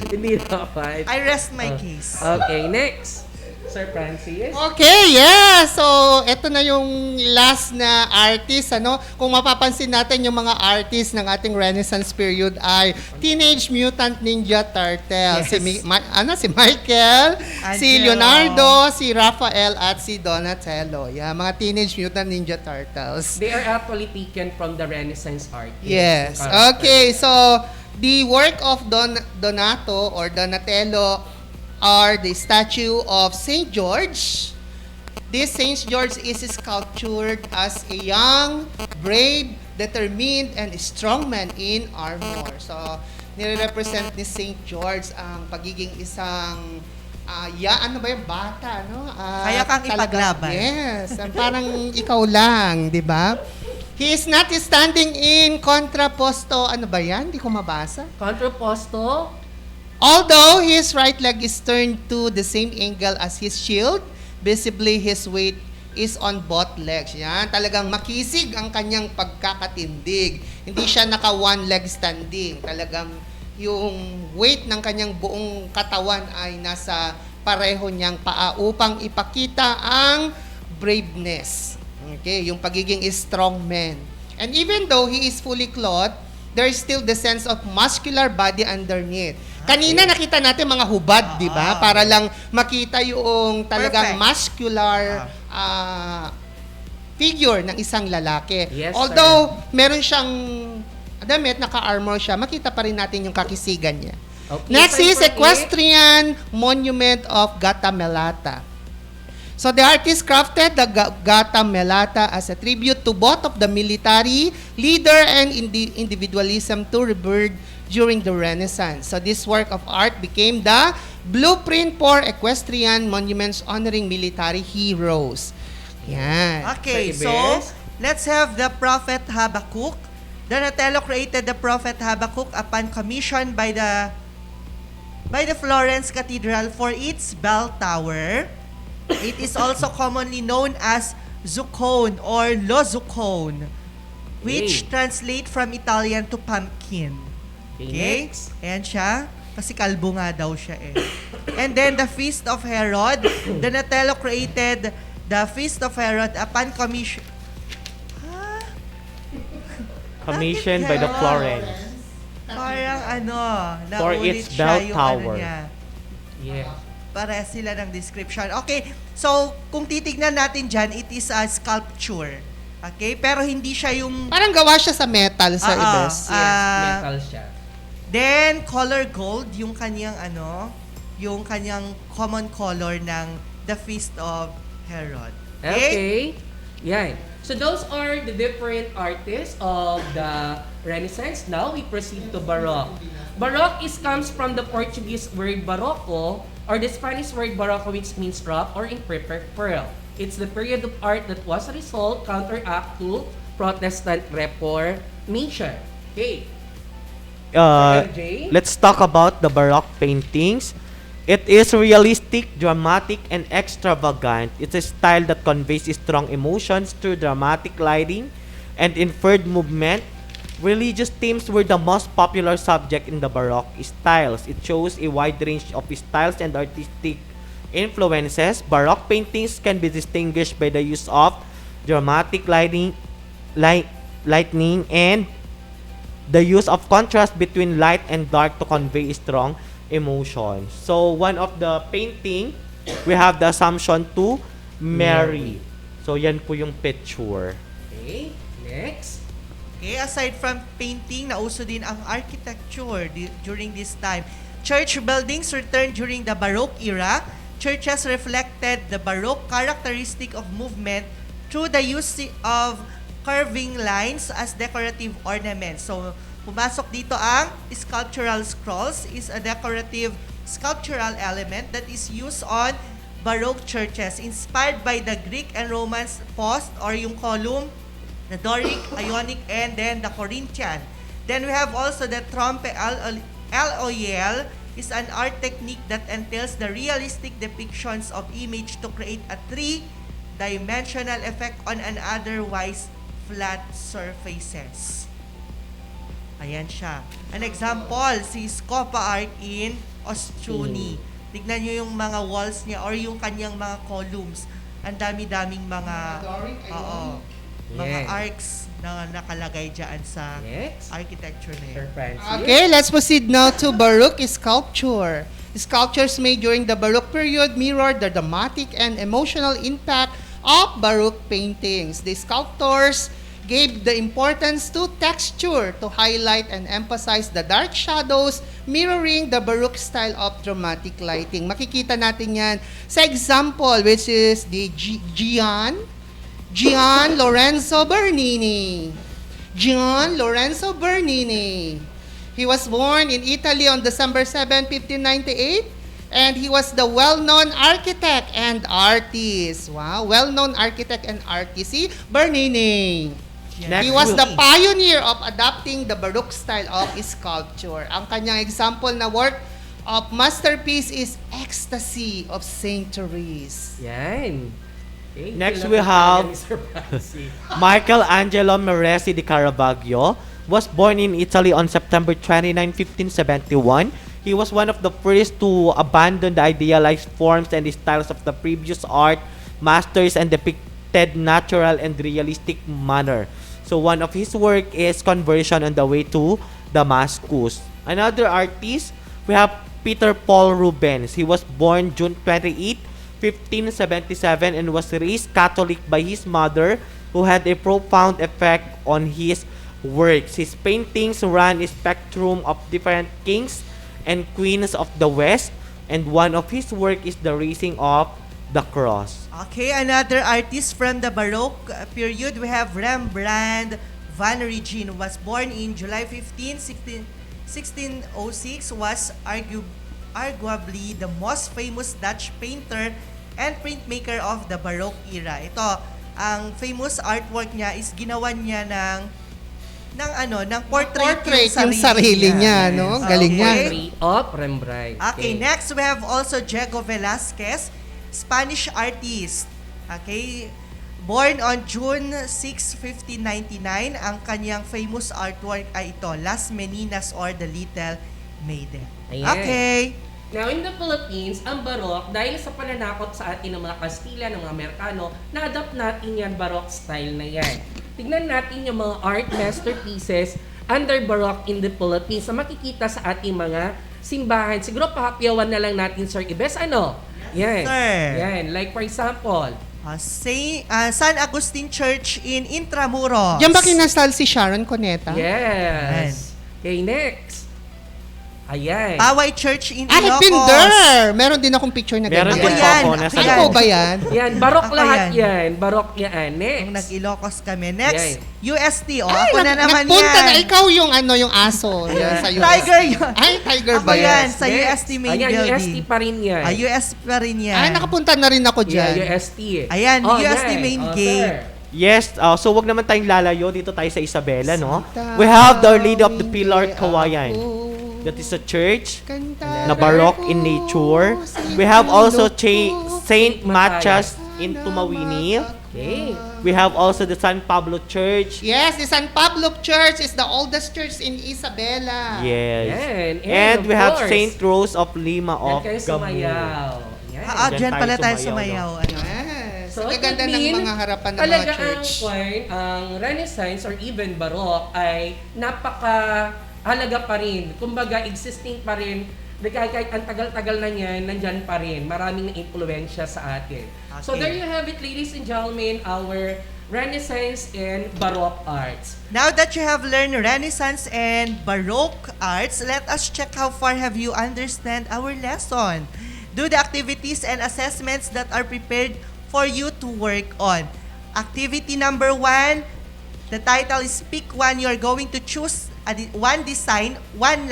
Hindi naman. I rest my case. Okay, next. Sir Francis. Okay, yeah. So, ito na yung last na artist, Kung mapapansin natin yung mga artist ng ating Renaissance period ay Teenage Mutant Ninja Turtle. Yes. Si Michael, si Leonardo, si Raphael, at si Donatello. Yeah, mga Teenage Mutant Ninja Turtles. They are actually taken from the Renaissance art. Yes. Okay, so the work of Donato or Donatello are the statue of St. George. This St. George is sculptured as a young, brave, determined, and strong man in armor. So, nire-represent ni St. George ang pagiging isang bata, Kaya kang ipaglaban. Yes, parang ikaw lang, di ba? He is not standing in contrapposto. Ano ba yan? Hindi ko mabasa. Contrapposto? Although his right leg is turned to the same angle as his shield, visibly his weight is on both legs. Yan, talagang makisig ang kanyang pagkakatindig. Hindi siya naka one leg standing. Talagang yung weight ng kanyang buong katawan ay nasa pareho niyang paa upang ipakita ang braveness. Okay, yung pagiging strong man. And even though he is fully clothed, there is still the sense of muscular body underneath. Kanina nakita natin mga hubad, di ba? Para lang makita yung talagang muscular figure ng isang lalaki. Yes, although, meron siyang damit, naka-armor siya, makita pa rin natin yung kakisigan niya. Okay, Next is Equestrian Monument of Gatamelata. So the artist crafted the Gatamelata as a tribute to both of the military leader and individualism to revered during the Renaissance. So this work of art became the blueprint for equestrian monuments honoring military heroes. Yan. Okay, so let's have the Prophet Habakkuk. Donatello created the Prophet Habakkuk upon commission by the Florence Cathedral for its bell tower. It is also commonly known as zucone or lo zucone, which translate from Italian to pumpkin. Okay? Ayan siya. Kasi kalbo nga daw siya eh. And then the Feast of Herod. Donatello created the Feast of Herod upon commission. Commissioned by the Florence. Parang for naulit its siya bell yung tower. niya. Yeah. Para sila ng description. Okay, so kung titignan natin dyan, it is a sculpture. Okay, pero hindi siya yung... Parang gawa siya sa metal sa ibes. Metal siya. Then, color gold, yung kanyang yung kanyang common color ng the Feast of Herod. Okay. Yan. So those are the different artists of the Renaissance. Now we proceed to Baroque. Baroque comes from the Portuguese word barroco or the Spanish word barroco, which means rough or imperfect pearl. It's the period of art that was a result, counteract to Protestant Reformation. Okay. Let's talk about the Baroque paintings. It is realistic, dramatic, and extravagant. It's a style that conveys strong emotions through dramatic lighting and inferred movement. Religious themes were the most popular subject in the Baroque styles. It shows a wide range of styles and artistic influences. Baroque paintings can be distinguished by the use of dramatic lightning and the use of contrast between light and dark to convey strong emotion. So one of the painting, we have the Assumption to Mary. So yan po yung picture. Okay, next. Okay, aside from painting, nauso din ang architecture during this time. Church buildings returned during the Baroque era. Churches reflected the Baroque characteristic of movement through the use of curving lines as decorative ornaments. So, pumasok dito ang Sculptural Scrolls is a decorative sculptural element that is used on Baroque churches inspired by the Greek and Roman post or yung column, the Doric, Ionic, and then the Corinthian. Then we have also the trompe l'oeil is an art technique that entails the realistic depictions of image to create a three-dimensional effect on an otherwise flat surfaces. Ayan siya. An example, si Scopa Art in Ostioni. Tignan nyo yung mga walls niya or yung kanyang mga columns. Ang dami-daming mga mga arcs na nakalagay dyan sa architecture na yun. Okay, let's proceed now to Baroque sculpture. Sculptures made during the Baroque period mirror the dramatic and emotional impact of Baroque paintings. The sculptors gave the importance to texture to highlight and emphasize the dark shadows, mirroring the Baroque style of dramatic lighting. Makikita natin yan sa example, which is the Gian Lorenzo Bernini. Gian Lorenzo Bernini. He was born in Italy on December 7, 1598, and he was the well-known architect and artist. Wow, well-known architect and artist, si Bernini. He was the pioneer of adopting the Baroque style of sculpture. Ang kanyang example na work of masterpiece is Ecstasy of Saint Therese. Yan. Okay, next we have Michelangelo Maresi di Caravaggio. Was born in Italy on September 29, 1571. He was one of the first to abandon the idealized forms and styles of the previous art masters and depicted natural and realistic manner. So one of his work is Conversion on the Way to Damascus. Another artist, we have Peter Paul Rubens. He was born June 28, 1577 and was raised Catholic by his mother, who had a profound effect on his works. His paintings ran a spectrum of different kings and queens of the West, and one of his work is the raising of the cross. Okay, another artist from the Baroque period, we have Rembrandt van Rijn, was born in July 15, 1606, was arguably the most famous Dutch painter and printmaker of the Baroque era. Ito, ang famous artwork niya is ginawa niya ng portrait yung sarili niya, no? Galing niya. Portrait of Rembrandt. Okay, next we have also Diego Velázquez, Spanish artist. Okay, born on June 6, 1599, ang kanyang famous artwork ay ito, Las Meninas or The Little Maiden. Ayan. Okay. Now, in the Philippines, ang Baroque, dahil sa pananakot sa atin ng mga Kastila, ng mga Amerikano, na-adapt natin yan Baroque style na yan. Tignan natin yung mga art masterpieces under Baroque in the Philippines na makikita sa ating mga simbahan. Siguro pahapyawan na lang natin, Sir Ibes. Ano? Yan. Sir. Yan. Like for example, San Agustin Church in Intramuros. Diyan ba kinasal si Sharon Cuneta? yes. Okay, next. Ayan. Paway Church in I've Ilocos. been there! Meron din akong picture na Meron ganyan. din ako. Nasa Ako ba yan? Yan, Baroque Ako lahat yan. yan. Baroque yan. Next. Nung nag-Ilocos kami. Next, Yan. UST. O, Ay, ako na naman nagpunta yan. na. Ikaw yung yung aso. Yan, sa US. Tiger yun. Ay, tiger Ako ba yan, yan? sa UST main Ayan, building. UST pa rin yan. UST pa rin yan. Ay, nakapunta na rin ako dyan. Yeah, UST. Ayan, Oh, UST yan. main Oh, gate. sir. Yes, so wag naman tayong lalayo. Dito tayo sa Isabela, no? We have the Our Lady of the Pilar Kawayan. That is a church na Baroque in nature. We have also Saint Matthias in Tumawini. Okay. We have also the San Pablo Church. Yes, the San Pablo Church is the oldest church in Isabela. Yes. Yan. And of we have course, Saint Rose of Lima of yan kayo Gamu. sumayaw. Yan. Dyan pala tayo sumayaw, sumayaw. Ano? Yes. So, Ang it gaganda would ng mean, mga harapan ng talaga mga church. ang Renaissance or even Baroque ay napaka-halaga pa rin. Kumbaga, existing pa rin. Kahit ang tagal-tagal na yan, nandyan pa rin. Maraming na-influensya sa atin. So there you have it, ladies and gentlemen, our Renaissance and Baroque arts. Now that you have learned Renaissance and Baroque arts, let us check how far have you understand our lesson. Do the activities and assessments that are prepared for you to work on. Activity number 1, the title is Pick One. You're going to choose one design, one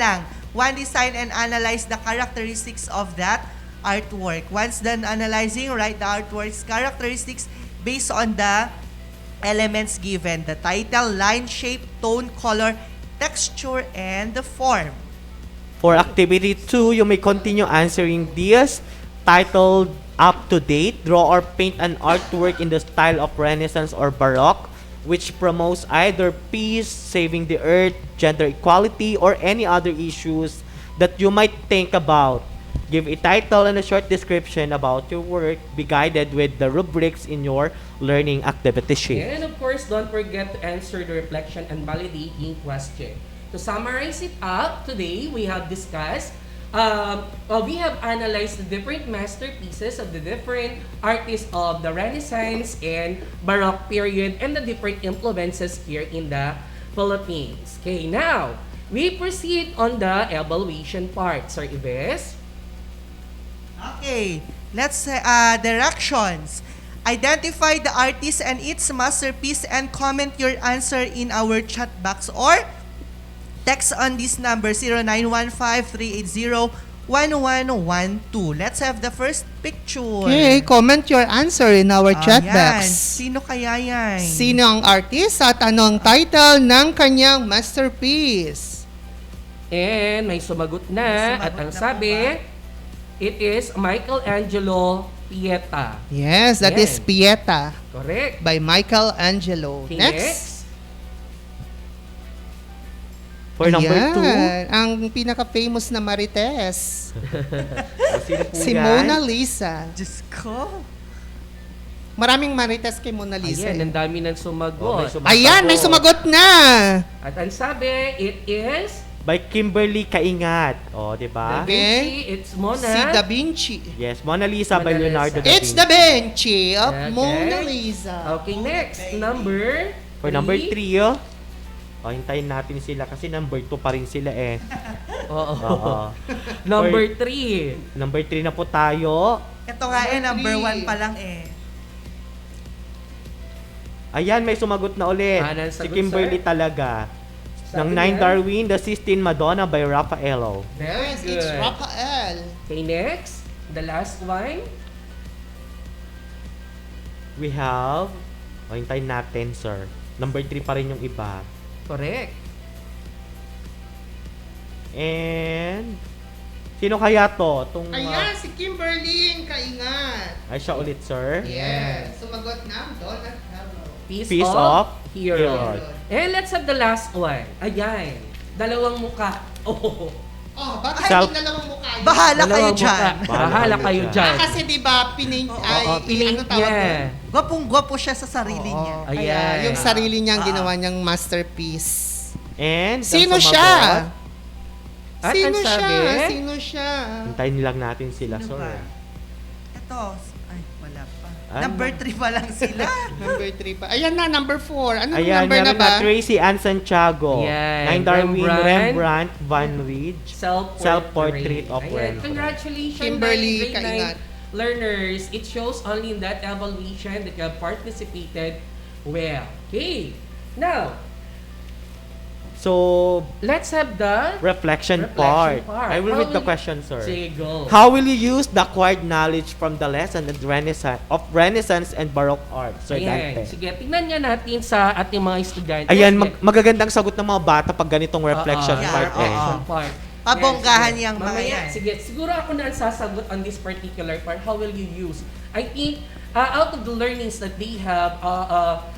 design and analyze the characteristics of that artwork. Once done analyzing, write the artwork's characteristics based on the elements given. The title, line, shape, tone, color, texture, and the form. For activity 2, you may continue answering these titled Up to Date. Draw or paint an artwork in the style of Renaissance or Baroque, which promotes either peace, saving the earth, gender equality, or any other issues that you might think about. Give a title and a short description about your work. Be guided with the rubrics in your learning activity sheet. And of course, don't forget to answer the reflection and validating question. To summarize it up, today we have discussed, we have analyzed the different masterpieces of the different artists of the Renaissance and Baroque period and the different influences here in the Philippines. Okay, now, we proceed on the evaluation part. Sir Ives? Okay, let's directions. Identify the artist and its masterpiece and comment your answer in our chat box or text on this number 0915-380-1112. Let's have the first picture. Okay, comment your answer in our chat Ayan. box. Sino kaya yan? Sino ang artist at anong title ng kanyang masterpiece? And may sumagot na at ang sabi, it is Michelangelo Pieta. Yes, that is Pieta. Correct. By Michelangelo. Okay, Next. For number 2, ang pinaka-famous na Marites. sino po Si yan? Mona Lisa. Diyos ko. Maraming Marites kay Mona Lisa. Ayan, ang dami ng sumagot. Ayan, may sumagot na. At ang sabi, it is by Kimberly Kaingat. O, di ba? Da Vinci, it's Mona. Si Da Vinci. Yes, Mona Lisa by Mona Leonardo Da It's Vinci. Da Vinci of Okay. Mona Lisa. Okay, next. Number For number 3, hintayin natin sila kasi number 2 pa rin sila eh. Oo. Oo. Number 3. Number 3 na po tayo. Ito nga number 1 pa lang eh. Ayan, may sumagot na ulit. Anong Si sagot, Kimberly sir? talaga. Sabi Ng 9 niya? Darwin, The Sistine Madonna by Raffaello. Very Yes, good. it's Raphael. Okay, next. The last one. We have, hintayin natin, sir. Number 3 pa rin yung iba. Correct. And, sino kaya to? Ayan, si Kimberly, kaingat. Ay, siya ulit, sir. Yes. Sumagot na, Donald Hello. Piece of Hero. And let's have the last one. Ayan. Dalawang muka. Oh. Oh, bakit Self- hindi dalawang mukha yun? Bahala kayo Dalawang dyan. muka. Bahala kayo dyan. Kasi di ba pinaint ay pinaint ano tawag niya. doon? Gwapong-gwapo siya sa sarili niya. Kaya Ayan. yung sarili niyang ginawa niyang masterpiece. And, Sino ang siya? At Sino ang siya? sabi? Sino siya? Hintayin lang natin sila, Sino sir. ba? Ito. Ay, wala pa. Ano? Number 3 pa lang sila. Number 3 pa. Ayan na, number 4. Ano Ayan, number na meron ba? na Tracy Ann Santiago. Ayan. 9 Darwin, Rembrandt. Rembrandt, Van Ridge. Self-portrait of Ayan. Rembrandt. Congratulations, Kimberly, grade kaingat. 9 learners. It shows only in that evaluation that you have participated well. Okay. Now, So, let's have the reflection part. I will How read the question, sir. Sige, go. How will you use the acquired knowledge from the lesson of Renaissance and Baroque art, Sir Ayan. Dante? Sige, tingnan nga natin sa ating mga estudyante. Ayan, magagandang sagot ng mga bata pag ganitong reflection yeah. part. Reflection part. Pabonggahan Yes, niyang mga mamaya, yan. Sige, siguro ako na ang sasagot on this particular part. How will you use? I think, out of the learnings that they have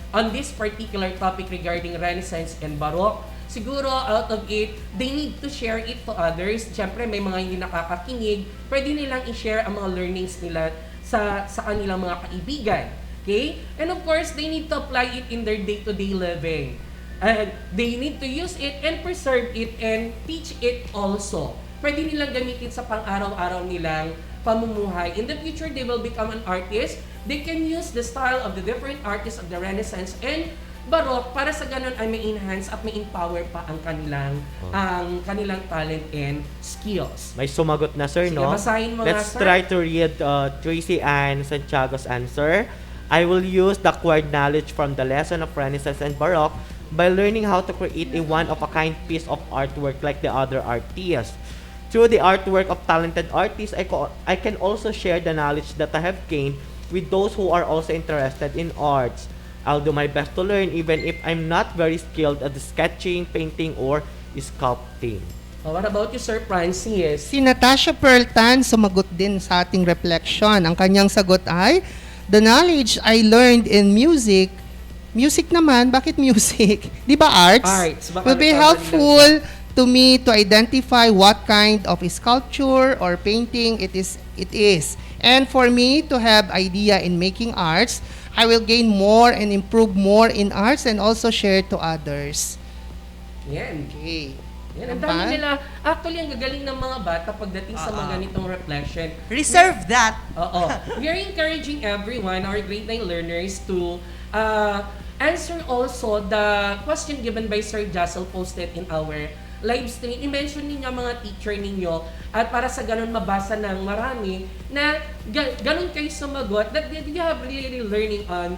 on this particular topic regarding Renaissance and Baroque, siguro out of it, they need to share it to others. Siyempre, may mga hindi nakakakinig. Pwede nilang i-share ang mga learnings nila sa kanilang mga kaibigan. Okay? And of course, they need to apply it in their day-to-day living. And they need to use it and preserve it and teach it also. Pwede nilang gamitin sa pang-araw-araw nilang pamumuhay. In the future, they will become an artist. They can use the style of the different artists of the Renaissance and Baroque para sa ganun ay may enhance at may empower pa ang kanilang talent and skills. May sumagot na, sir, Sige, no? basahin mo Let's nga, sir. try to read Tracy Ann Santiago's answer. I will use the acquired knowledge from the lesson of Renaissance and Baroque by learning how to create a one-of-a-kind piece of artwork like the other artists. Through the artwork of talented artists, I can also share the knowledge that I have gained with those who are also interested in arts. I'll do my best to learn even if I'm not very skilled at sketching, painting, or sculpting. What about you, Sir Francis? Si Natasha Perltan sumagot din sa ating reflection. Ang kanyang sagot ay, the knowledge I learned in music naman, bakit music? Di ba arts? Arts. Baka Will be nagkamali helpful to me to identify what kind of sculpture or painting it is. And for me to have idea in making arts, I will gain more and improve more in arts and also share to others. Yan. Okay. Yan, ang dami nila. Actually, ang gagaling ng mga bata pagdating sa mga ganitong reflection. Reserve that. Oo. We are encouraging everyone, our grade 9 learners, to answer also the question given by Sir Jassel posted in our live stream. I-mention ninyo ang mga teacher ninyo at para sa ganun mabasa ng marami na ganun kayo sumagot that you have really learning on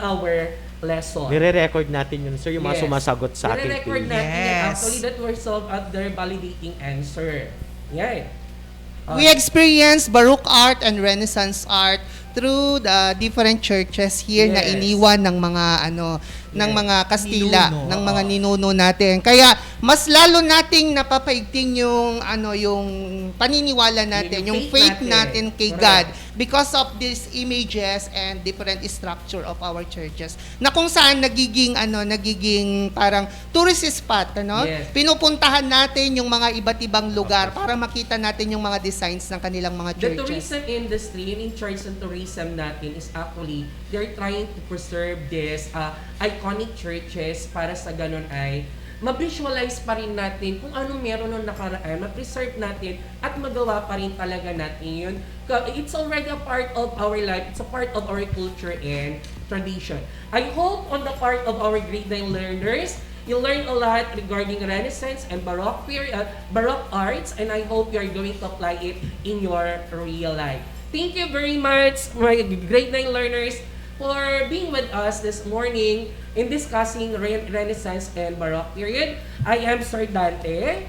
our lesson. Nire-record natin yun, sir, yung mga Yes. sumasagot sa ating Nire-record page. natin yan. Actually, that were solved at their validating answer. Yan. We experience Baroque art and Renaissance art through the different churches here na Yes. iniwan ng mga ng mga Kastila, ng mga ninuno natin. Kaya mas lalo nating napapaigting yung yung paniniwala natin, yung faith natin kay God because of these images and different structure of our churches. Na kung saan nagiging parang tourist spot, Yes. Pinupuntahan natin yung mga iba't ibang lugar para makita natin yung mga designs ng kanilang mga The churches. tourism industry, yun in charge ng tourism natin is actually, they're trying to preserve this iconic churches para sa ganun ay ma-visualize pa rin natin kung ano meron nung nakaraan, ma-preserve natin at magawa pa rin talaga natin yun. It's already a part of our life, it's a part of our culture and tradition. I hope on the part of our grade 9 learners, You'll learn a lot regarding Renaissance and Baroque period, Baroque arts, and I hope you're going to apply it in your real life. Thank you very much, my grade 9 learners, for being with us this morning in discussing Renaissance and Baroque period. I am Sir Dante.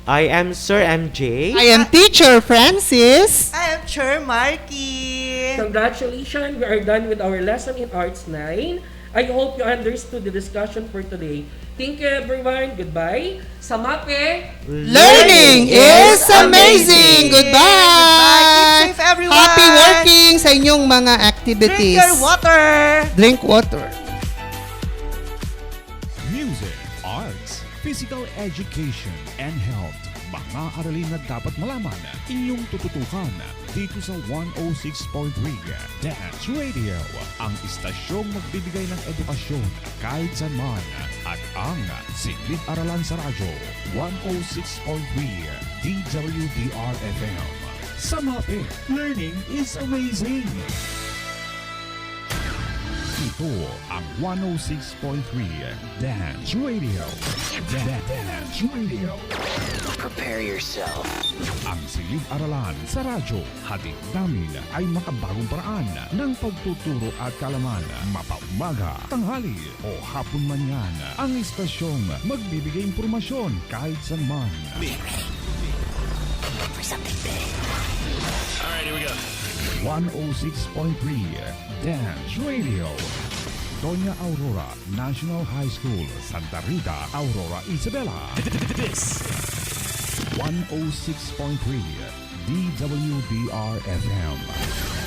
I am Sir MJ. I am Teacher Francis. I am Chair Marky. Congratulations, we are done with our lesson in Arts 9. I hope you understood the discussion for today. Thank you everyone. Goodbye. Sa MAPEH, Learning is amazing! Goodbye! Keep safe, everyone! Happy working sa inyong mga activities. Drink your water! Drink water. Music, arts, physical education, and health. Mga aralin na dapat malaman, inyong tututukan dito sa 106.3 Dance Radio, ang istasyong magbibigay ng edukasyon kahit saan man, at ang silid-aralan sa radyo 106.3 DWDR FM. Sa MAPEH, learning is amazing! Ito ang 106.3 Dance Radio. Dance Radio. Prepare yourself. Ang silid-aralan sa radyo, hatid namin ay makabagong paraan ng pagtuturo at kaalaman. Mapaumaga, tanghali o hapon man yan, ang istasyong magbibigay impormasyon kahit saan man. For something big. Alright, here we go. 106.3 Dance Radio. Doña Aurora National High School, Santa Rita, Aurora, Isabela. This 106.3 DWDR FM.